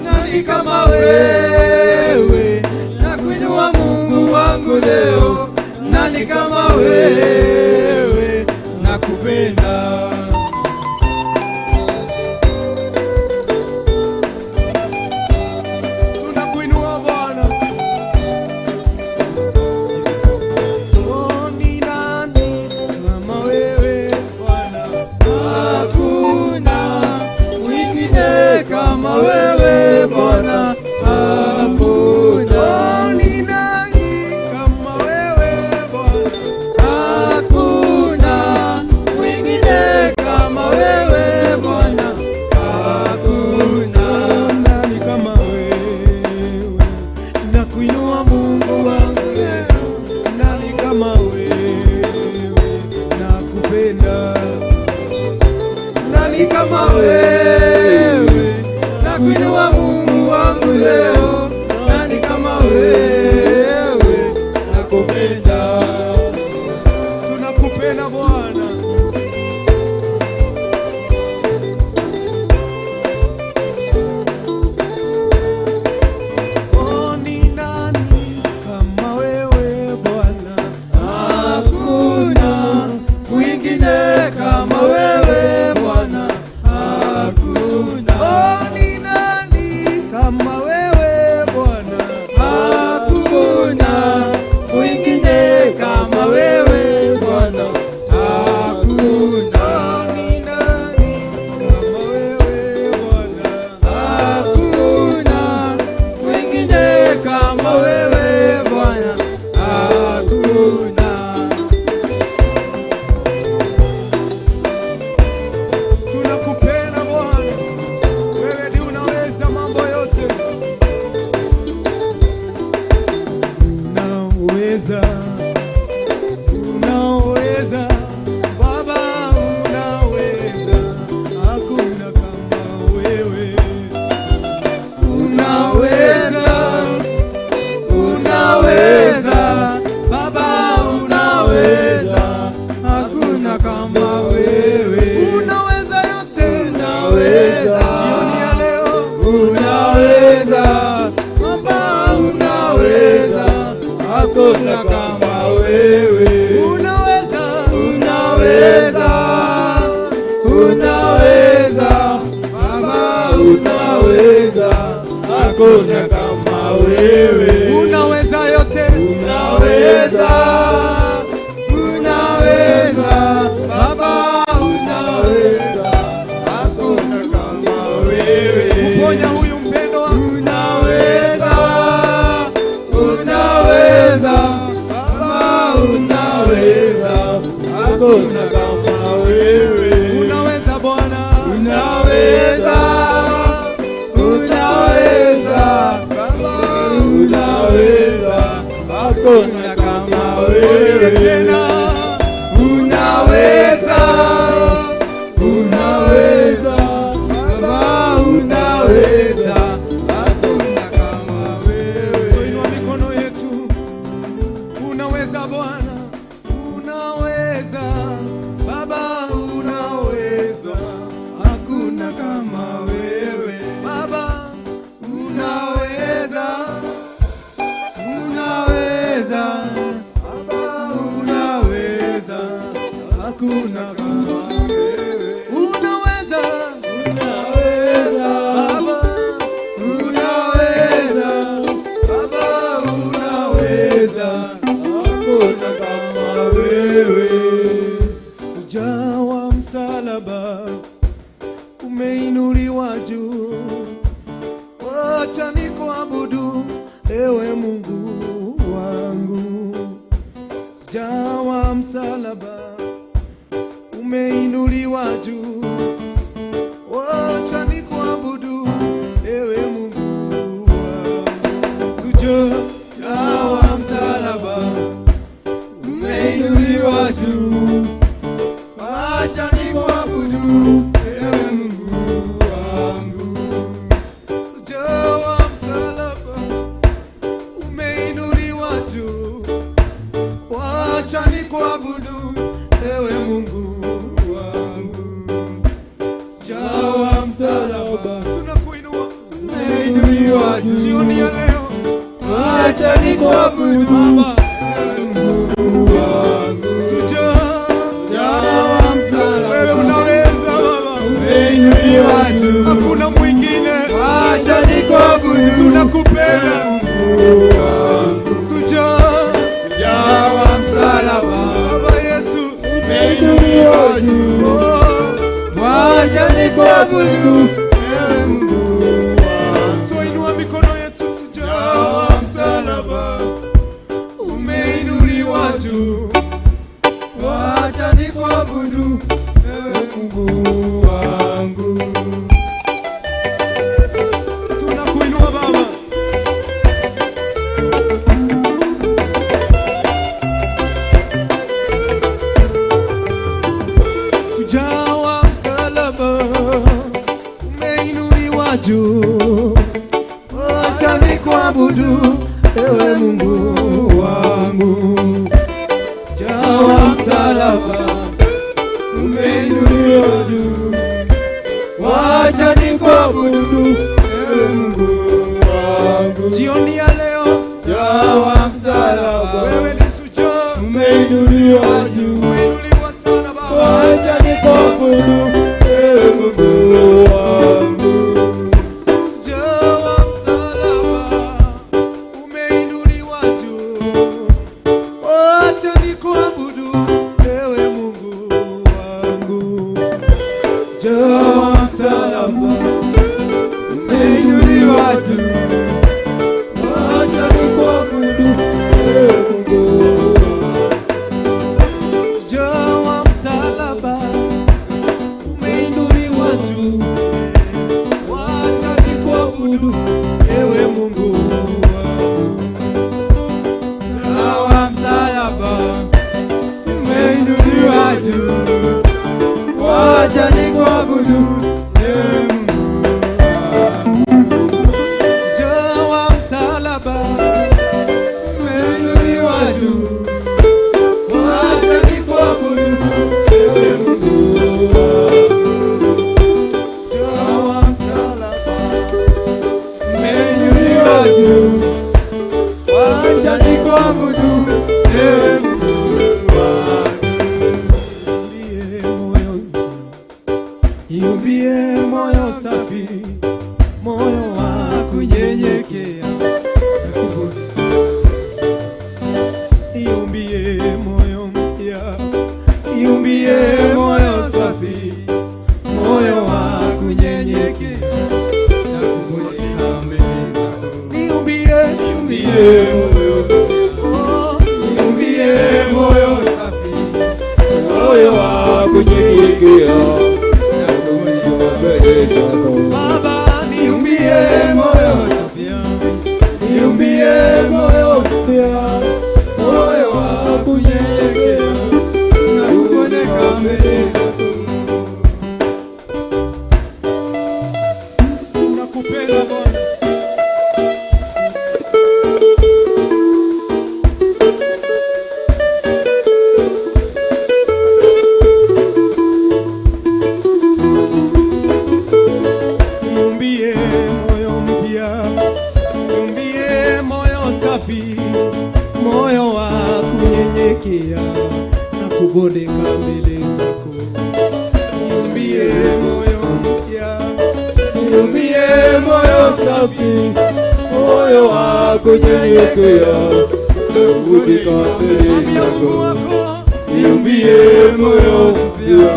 Nani kama wewe? Na kuinua Mungu wangu leo, nani kama wewe? Nakupenda. tunakuinua Bwana. Oh, ni nani kama wewe Bwana? Hakuna mwingine kama wewe Bwana, hakuna. Oh, ni nani kama wewe Bwana? Hakuna mwingine kama wewe Bwana, hakuna. Nani kama wewe? Na kuinua Mungu wangu leo, nani kama wewe? Nakupenda, Nani kama wewe? Na kuinua Mungu wangu leo, nani kama wewe? Nakupenda. tunakupenda Bwana. Oh, ni nani kama wewe Bwana? Hakuna mwingine kama wewe Bwana, hakuna. Oh, ni nani kama wewe Bwana? Hakuna mwingine kama wewe Bwana, hakuna. Oh, ni nani kama wewe Bwana? Hakuna mwingine kama wewe Bwana, hakuna. Tunakupenda Bwana, wewe ndiye unaweza mambo yote. Unaweza, unaweza Baba, unaweza, hakuna kama wewe. Unaweza, unaweza Baba, unaweza, hakuna kama wewe. Unaweza yote, Unaweza. jioni ya leo. unaweza, Baba unaweza, hakuna kama wewe. Unaweza, unaweza, unaweza, Baba unaweza, hakuna kama wewe. Unaweza yote, unaweza, unaweza, Baba unaweza, hakuna kama wewe. Kuponya huyu mpendwa, unaweza, unaweza, Baba unaweza, hakuna kama wewe. Unaweza Bwana, unaweza, unaweza, Baba unaweza, hakuna kama wewe. Tena unaweza, unaweza, Baba unaweza, hakuna kama wewe. Tuinua mikono yetu. Unaweza Bwana, unaweza Baba unaweza, hakuna kama wewe. Baba unaweza, unaweza, Baba unaweza, hakuna kama wewe. Unaweza, unaweza, Baba unaweza, Baba unaweza, hakuna kama wewe. Ujawa msalaba umeinuliwa juu, wacha nikuabudu ewe Mungu wangu. Ujawa msalaba umeinuliwa juu, wacha nikuabudu ewe Mungu wangu. Ujawa msalaba umeinuliwa juu, wacha nikuabudu ewe Mungu wangu. Ujawa msalaba umeinuliwa juu, wacha nikuabudu ewe Mungu wangu. Ujawa msalaba tunakuinua, umeinuliwa juu, jioni ya leo, wacha nikuabudu Baba Mungu wangu. Ujawa msalaba wewe unaweza Baba, umeinuliwa juu, hakuna mwingine, wacha nikuabudu, tunakupenda Mungu wangu. Ujawa msalaba Baba yetu, umeinuliwa juu, wacha nikuabudu ewe Mungu wangu. Tuinua mikono yetu. Ujawa msalaba umeinuliwa juu, wacha nikuabudu ewe Mungu wangu. Tunakuinua Baba. Ujawa msalaba umeinuliwa juu, wacha nikuabudu ewe Mungu wangu. Ujawa msalaba umeinuliwa juu, wacha nikuabudu ewe Mungu wangu. Jioni ya leo, ujawa msalaba wewe ni shujaa, umeinuliwa juu, umeinuliwa sana Baba, wacha nikuabudu ewe Mungu wangu. Ujawa msalaba umeinuliwa juu, wacha nikuabudu ewe Mungu wangu. Ujawa msalaba umeinuliwa juu, wacha nikuabudu ewe Mungu wangu. Ujawa msalaba umeinuliwa juu, wacha nikuabudu ewe Mungu wangu. Ujawa msalaba umeinuliwa juu, wacha nikuabudu ewe Mungu wangu. Ujawa msalaba moyo, niumbie moyo safi, moyo wa kunyenyekea na kungojea. Niumbie moyo mpya, niumbie moyo safi, moyo wa kunyenyekea na kungojea mbele zako. Niumbie moyo, niumbie moyo safi, moyo wa kunyenyekea na kungojea mbele zako. Baba, niumbie moyo safi, niumbie moyo mpya, moyo wa kunyenyekea na kungojea mbele zako. Nakupenda Bwana. Niumbie moyo mpya, niumbie moyo safi, moyo wa kunyenyekea na kubondeka mbele zako. Niumbie moyo mpya, niumbie moyo safi, moyo wa kunyenyekea na kubondeka mbele zako. Niumbie moyo mpya,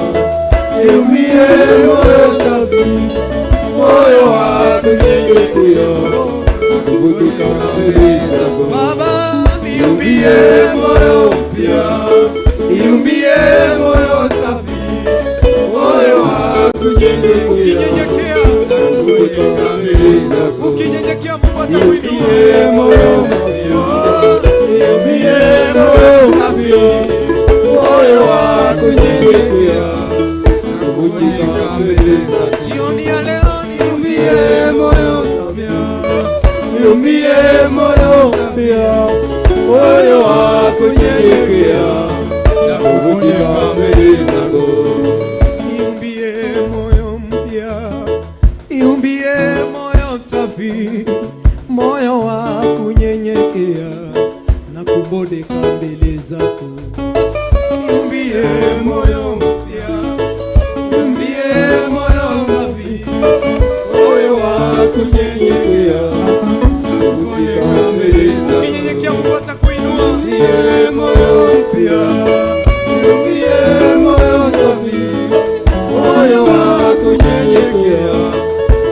niumbie moyo safi, moyo wa kunyenyekea na kubondeka mbele zako. Baba, niumbie moyo mpya, niumbie moyo safi, moyo wa kunyenyekea na kubondeka mbele zako. Ukinyenyekea Mungu atakuinua. Moyo mpya, niumbie moyo safi, moyo wa kunyenyekea na kubondeka mbele zako. Jioni ya leo niumbie moyo safi, niumbie moyo mpya, moyo wa kunyenyekea na kubondeka mbele zako. Niumbie moyo mpya, niumbie moyo safi, moyo wa kunyenyekea na kubondeka mbele zako. Niumbie moyo mpya, niumbie moyo safi, moyo wa kunyenyekea na kubondeka mbele zako. Ukinyenyekea Mungu atakuinua. Niumbie moyo mpya, niumbie moyo safi, moyo wa kunyenyekea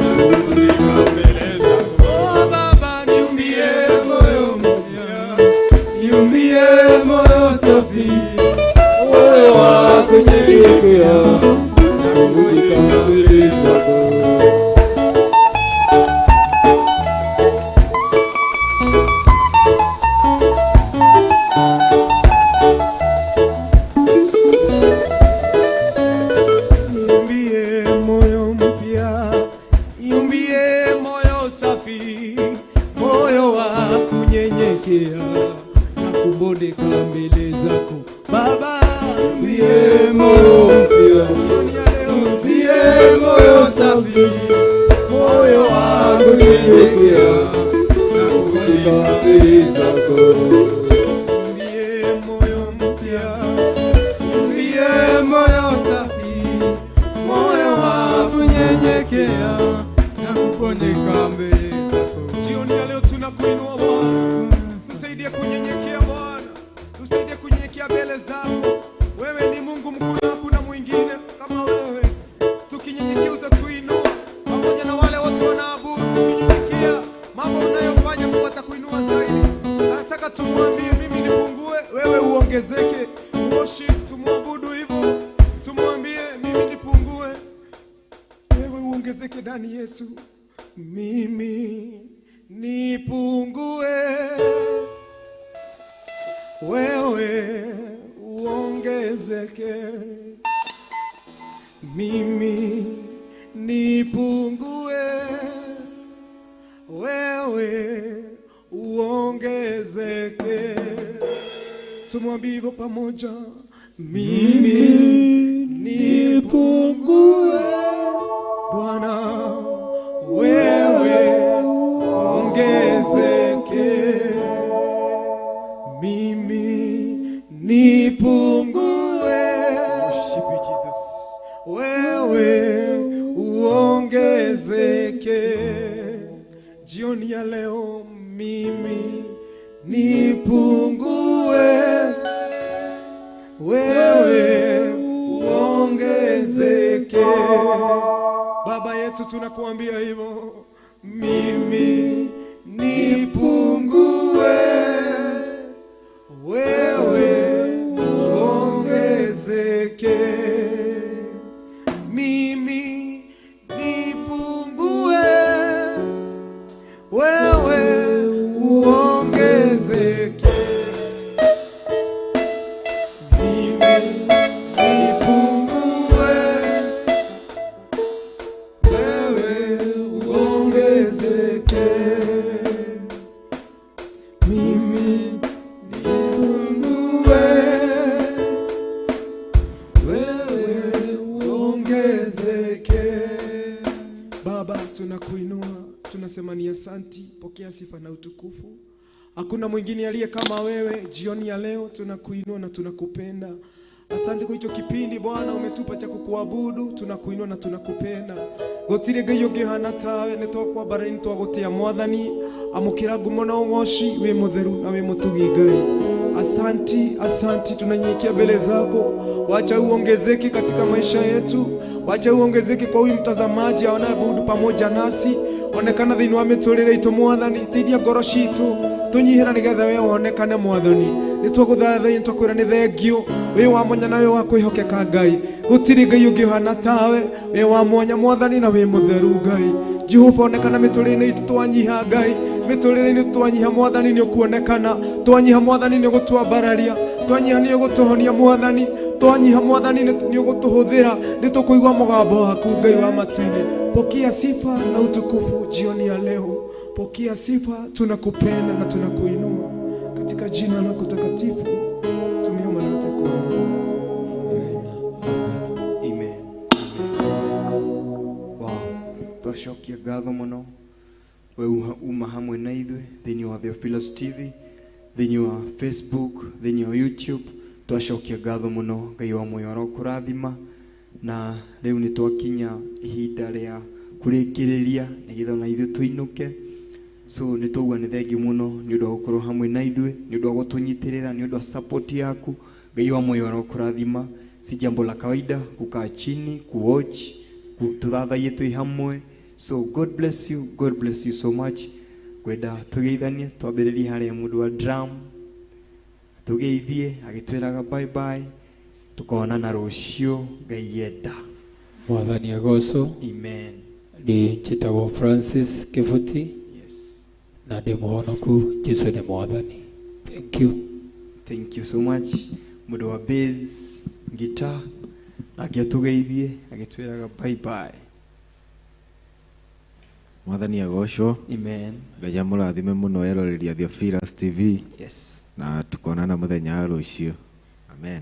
na kubondeka mbele zako. Oh Baba, niumbie moyo mpya, niumbie moyo safi, moyo wa kunyenyekea na kubondeka mbele zako. Niumbie moyo mpya, niumbie moyo safi, moyo wa kunyenyekea na kubondeka mbele zako. Baba, niumbie moyo mpya, niumbie moyo safi, moyo wa kunyenyekea na kubondeka mbele zako. Niumbie moyo mpya, niumbie moyo safi, moyo wa kunyenyekea na kubondeka mbele zako. Jioni ya leo tunakuinua Bwana, tusaidie kunyenyekea Bwana, tusaidie kunyenyekea mbele zako. Wewe ni Mungu mkuu na hakuna mwingine kama wewe. Tukinyenyekea utatuinua pamoja na wale watu wanaabudu. Tukinyenyekea mambo unayofanya Mungu atakuinua zaidi. Nataka tumwambie mimi nipungue, wewe uongezeke. Worship, tumwabudu hivyo. Tumwambie mimi nipungue, wewe uongezeke ndani yetu. Mimi nipungue, wewe uongezeke. Mimi nipungue, wewe uongezeke. Tumwambie hivyo pamoja. Mimi nipungue, Bwana wewe ongezeke. Mimi nipungue. Worship Jesus. wewe uongezeke. Jioni ya leo mimi nipungue, wewe uongezeke. Baba yetu tunakuambia hivyo, mimi nipungue, wewe uongezeke. Mimi nipungue, wewe uongezeke. Mimi nipungue, wewe uongezeke. Mimi nipungue, wewe uongezeke. Baba, tunakuinua, tunasema ni asanti, pokea sifa na utukufu. Hakuna mwingine aliye kama wewe. Jioni ya leo tunakuinua na tunakupenda. Asante kwa hicho kipindi Bwana umetupa cha kukuabudu, tunakuinua na tunakupenda. Gotire gayo gihana tawe netokwa barani twagotea mwathani amukira gumo na ugoshi we mutheru na we mutugi Ngai. Asanti tunanyenyekea mbele zako. Wacha uongezeke katika maisha yetu. Wacha uongezeke kwa huyu mtazamaji anayeabudu pamoja nasi. Onekana thini wa miturire itu mwathani, teithia ngoro citu tunyihira nigetha we onekane mwathani. Nitwaguthathaiya nitwakwira ni thengio, we wa mwanya na we wa kwihokeka Ngai. Gutiri Ngai ungihana tawe, we wa mwanya mwathani na we mutheru Ngai. Jehova onekana miturire itu twanyiha Ngai, miturire itu twanyiha mwathani ni ukuonekana, twanyiha mwathani ni gutwambararia, twanyiha ni gutuhonia mwathani, twanyiha mwathani ni ugutuhuthira, nitukuigwa mugambo waku Ngai wa matu-ini. Pokea sifa na utukufu jioni ya leo. Pokea sifa, tunakupenda na tunakuinua katika jina lako takatifu. Tumeomba na tutakuomba. Amen. Wow. Twashokia gatho muno. We uma hamwe na ithuĩ thĩinĩ wa Theophilus TV, thĩinĩ wa Facebook, thĩinĩ wa YouTube. Twashokia gatho muno, Ngai wa muoyo arokũrathima. Na rĩu nĩ twakinya ihinda rĩa kũrĩkĩrĩria nĩgetha na ithuĩ tũinũke. So nĩ twaigua nĩ thengiũ mũno nĩ ũndũ wa gũkorwo hamwe na ithuĩ, nĩ ũndũ wa gũtũnyitĩrĩra, nĩ ũndũ wa support yaku. Ngai wa muoyo arokũrathima. Si jambo la kawaida kukaa chini kuwatch, tuthathaie twĩ hamwe. So God bless you so much. Kwenda tũgeithanie, twambĩrĩrie harĩa mũndũ wa drum tũgeithie agĩtwĩraga bye bye. Tukaonana rũciũ Ngai yenda. Mwathani agocwo. Amen. Ni njĩtagwo Francis Kibuti. Yes. Na ndĩ mũhonoku, Jesũ nĩ Mwathani. Thank you so much. Mũndũ wa bass, guitar, nake atũgeithie agĩtwĩraga bye bye. Mwathani agocwo. Amen. Ngai amũrathime mũno eroreria Theophilus TV. Yes. Na tukonana mũthenya wa rũciũ. Amen.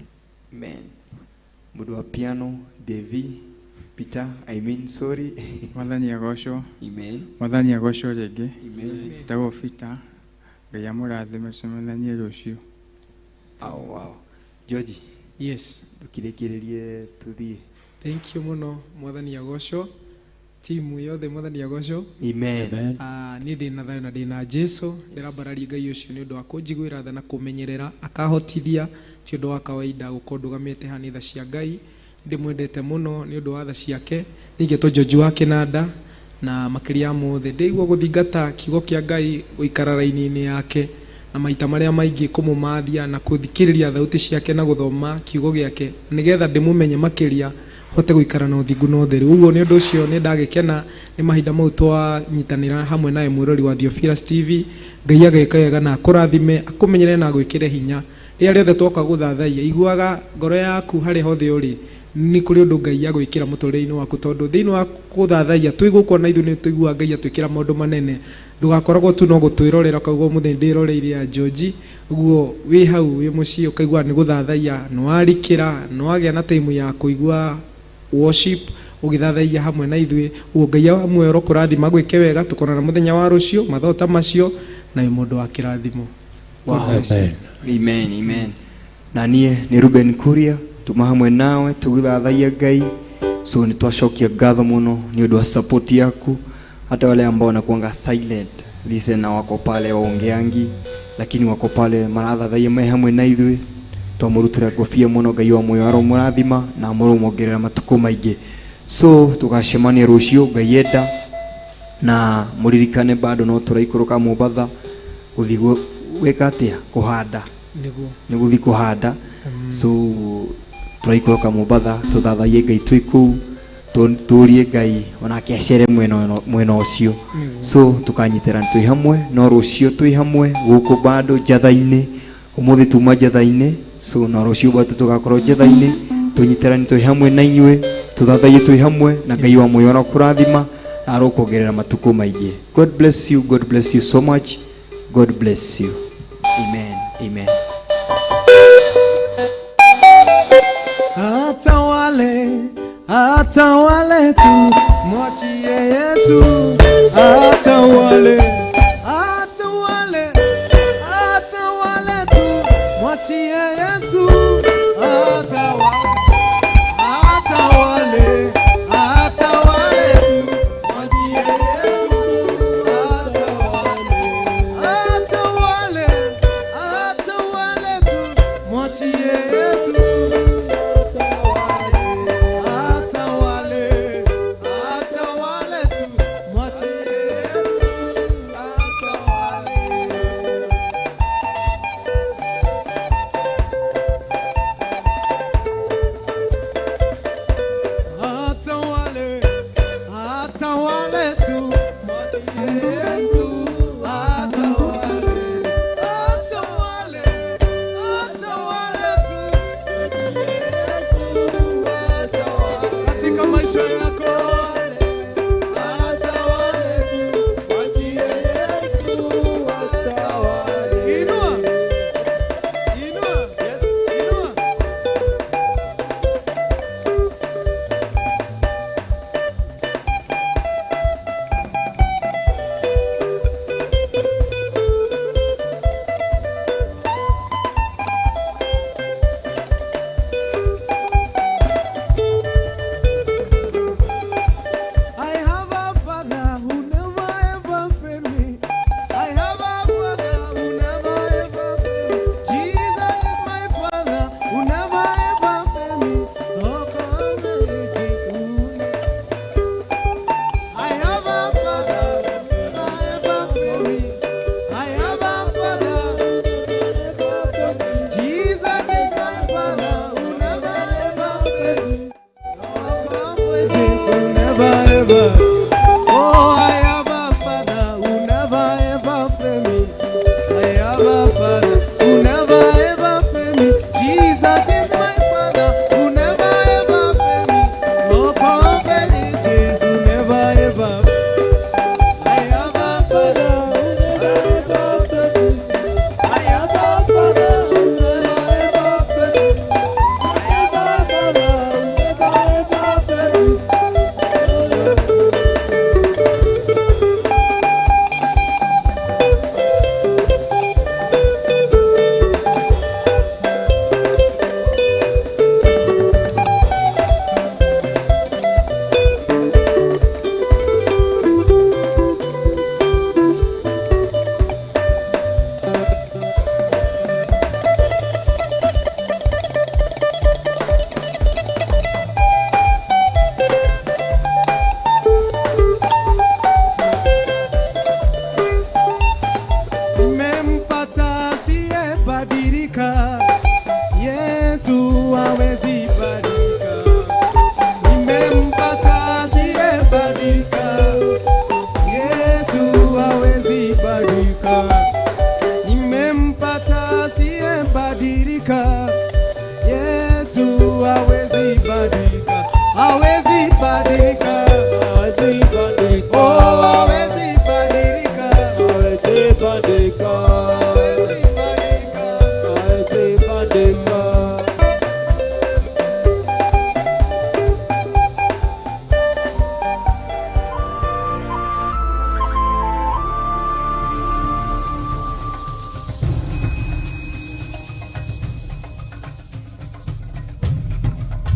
Amen. Mũndũ wa piano, Devi, Peter, sorry. Mwathani agocwo. Amen. Mwathani agocwo rĩngĩ. Amen. Tagwo Peter. Ngai amũrathime tũmenyanie rũciũ. Wow. George. Yes. Ndũkĩrĩkĩrĩrie tũthiĩ. Thank you muno Mwathani agocwo. Timu yothe Mwathani agocwo. Amen. Ni ndina thayo na ndina Jesũ, ndirambararia Ngai ũcio nĩ ũndũ wa kũnjiguĩra tha na kũmenyerera, akahotithia ti ũndũ wa kawaida gũkorwo ndũgamĩte hanitha cia Ngai. Ndimwendete muno nĩ ũndũ wa tha ciake, ningĩ tũnjonju wa kĩnanda na makĩria mothe ndeigua gũthingata kiugo kĩa Ngai, gũikara raini-inĩ yake na maita marĩa maingĩ kũmũmathia na gũthikĩrĩria thauti ciake na gũthoma kiugo gĩake nĩgetha ndĩmũmenye makĩria, hote gũikara na ũthingu na ũtheru. Ũguo nĩ ũndũ ũcio nĩ ndagĩkena nĩ mahinda mau twanyitanĩra hamwe nawe mwĩrori wa Theophilus TV. Ngai ageka wega na akũrathime, akũmenyere na agwĩkĩre hinya. Rĩrĩa rĩothe twoka gũthathaiya, iguaga ngoro yaku harĩ hothe ũrĩ nĩ kũrĩ ũndũ Ngai agwĩkĩra mũtũrĩre-inĩ waku, tondũ thĩinĩ wa gũthathaiya twĩgũkwo na ithuĩ nĩ tũiguaga Ngai atwĩkĩra maũndũ manene. Ndũgakoragwo tu no gũtwĩrorera ũkaigua mũthenya ndĩroreire ya George. Ũguo wĩ hau wĩ mũciĩ ũkaigua nĩ gũthathaiya, nĩ warikĩra, nĩ wagĩa na time ya kũigua worship ugithathaiya hamwe na ithuĩ. Ũguo Ngai wa muoyo arokũrathima, agwĩke wega. Tũkonana mũthenya wa rũciũ mathaa ta macio na wĩ mũndũ wa kĩrathimo. Amen. Na niĩ nĩ Ruben Kuria, tuma hamwe nawe tũgĩthathaiya Ngai So nitwashokia ngatho muno ni undu wa support yaku, hata wale ambao wanakuanga silent listen na wako pale waongeangi, lakini wako pale marathathaiya me hamwe na ithuĩ. Twamũrutĩra ngobia muno, Ngai wa muoyo aromũrathima na amũrongerera matuko maingi. So tugacemania rũciũ Ngai enda, na muririkane bado no tũraikũrũka Mombatha gũthiĩ gwĩka atĩa, kũhanda nĩ gũthiĩ kũhanda. So tũraikũrũka Mombatha tũthathaiye Ngai twĩ kũu, tũrie Ngai onake acere mwena ũcio. So tukanyitĩrana twĩ hamwe, no rũciũ twĩ hamwe gũkũ bado njatha-inĩ, ũmũthĩ tuma njatha-inĩ. So no rũciũ bado tũgakorwo njatha-inĩ, tũnyitĩrane twĩ hamwe na inyuĩ, tũthathaiye twĩ hamwe, na Ngai wa muoyo arokũrathima na arokuongerera matuko maingi. God bless you, God bless you so much. God bless you. Amen. Amen. Atawale tu, mwachie Yesu. Atawale tu, mwachie Yesu. Atawale tu, mwachie Yesu. Atawale tu, mwachie Yesu.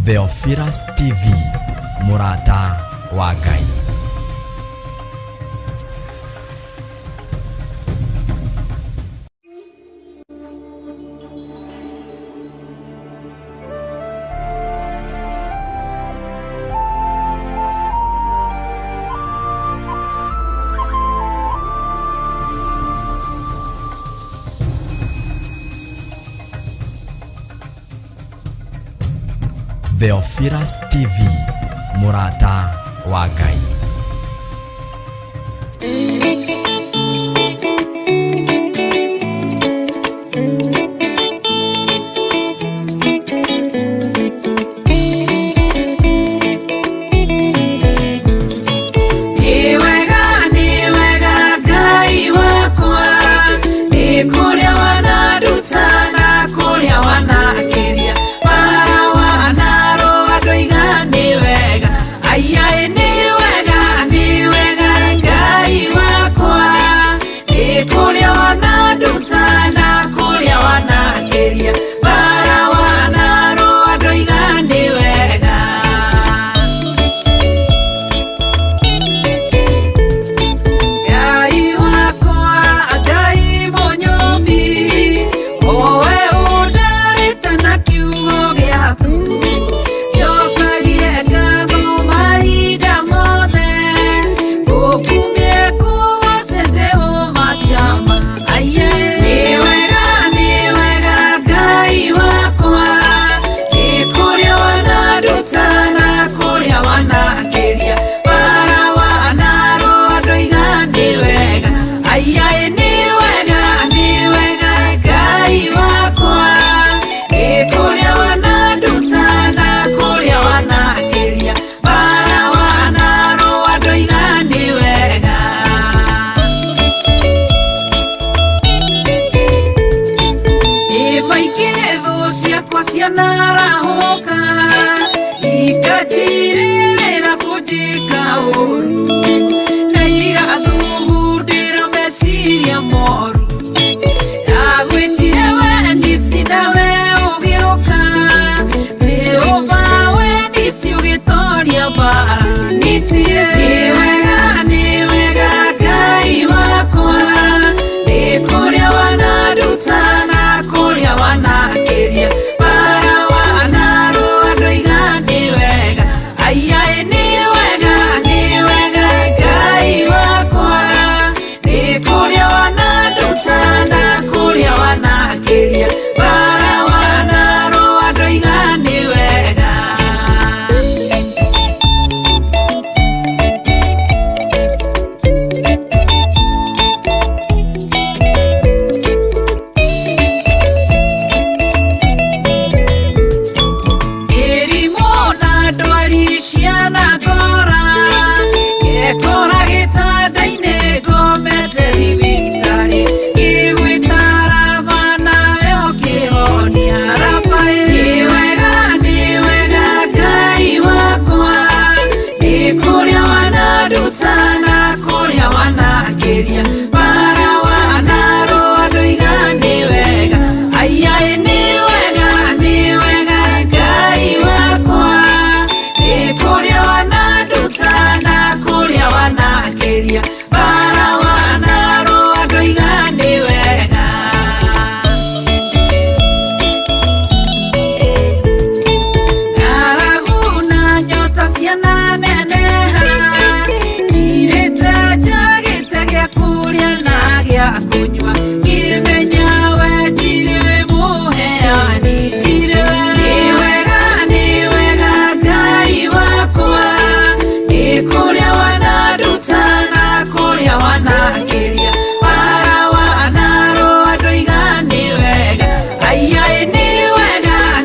Theophilas TV, mũrata wa Ngai. Theophilus TV, mũrata wa Ngai.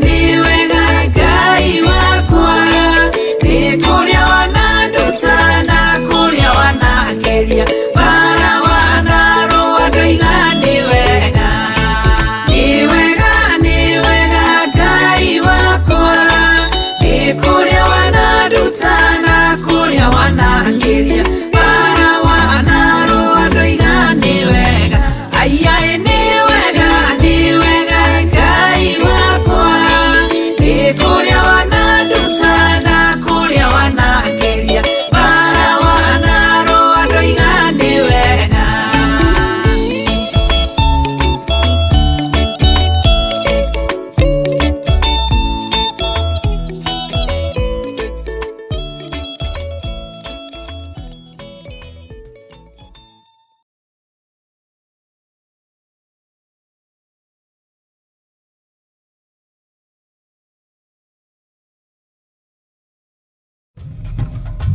Ni wega Ngai wakwa, ni kuri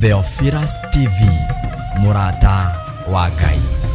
Theophilus TV, mũrata wa Ngai.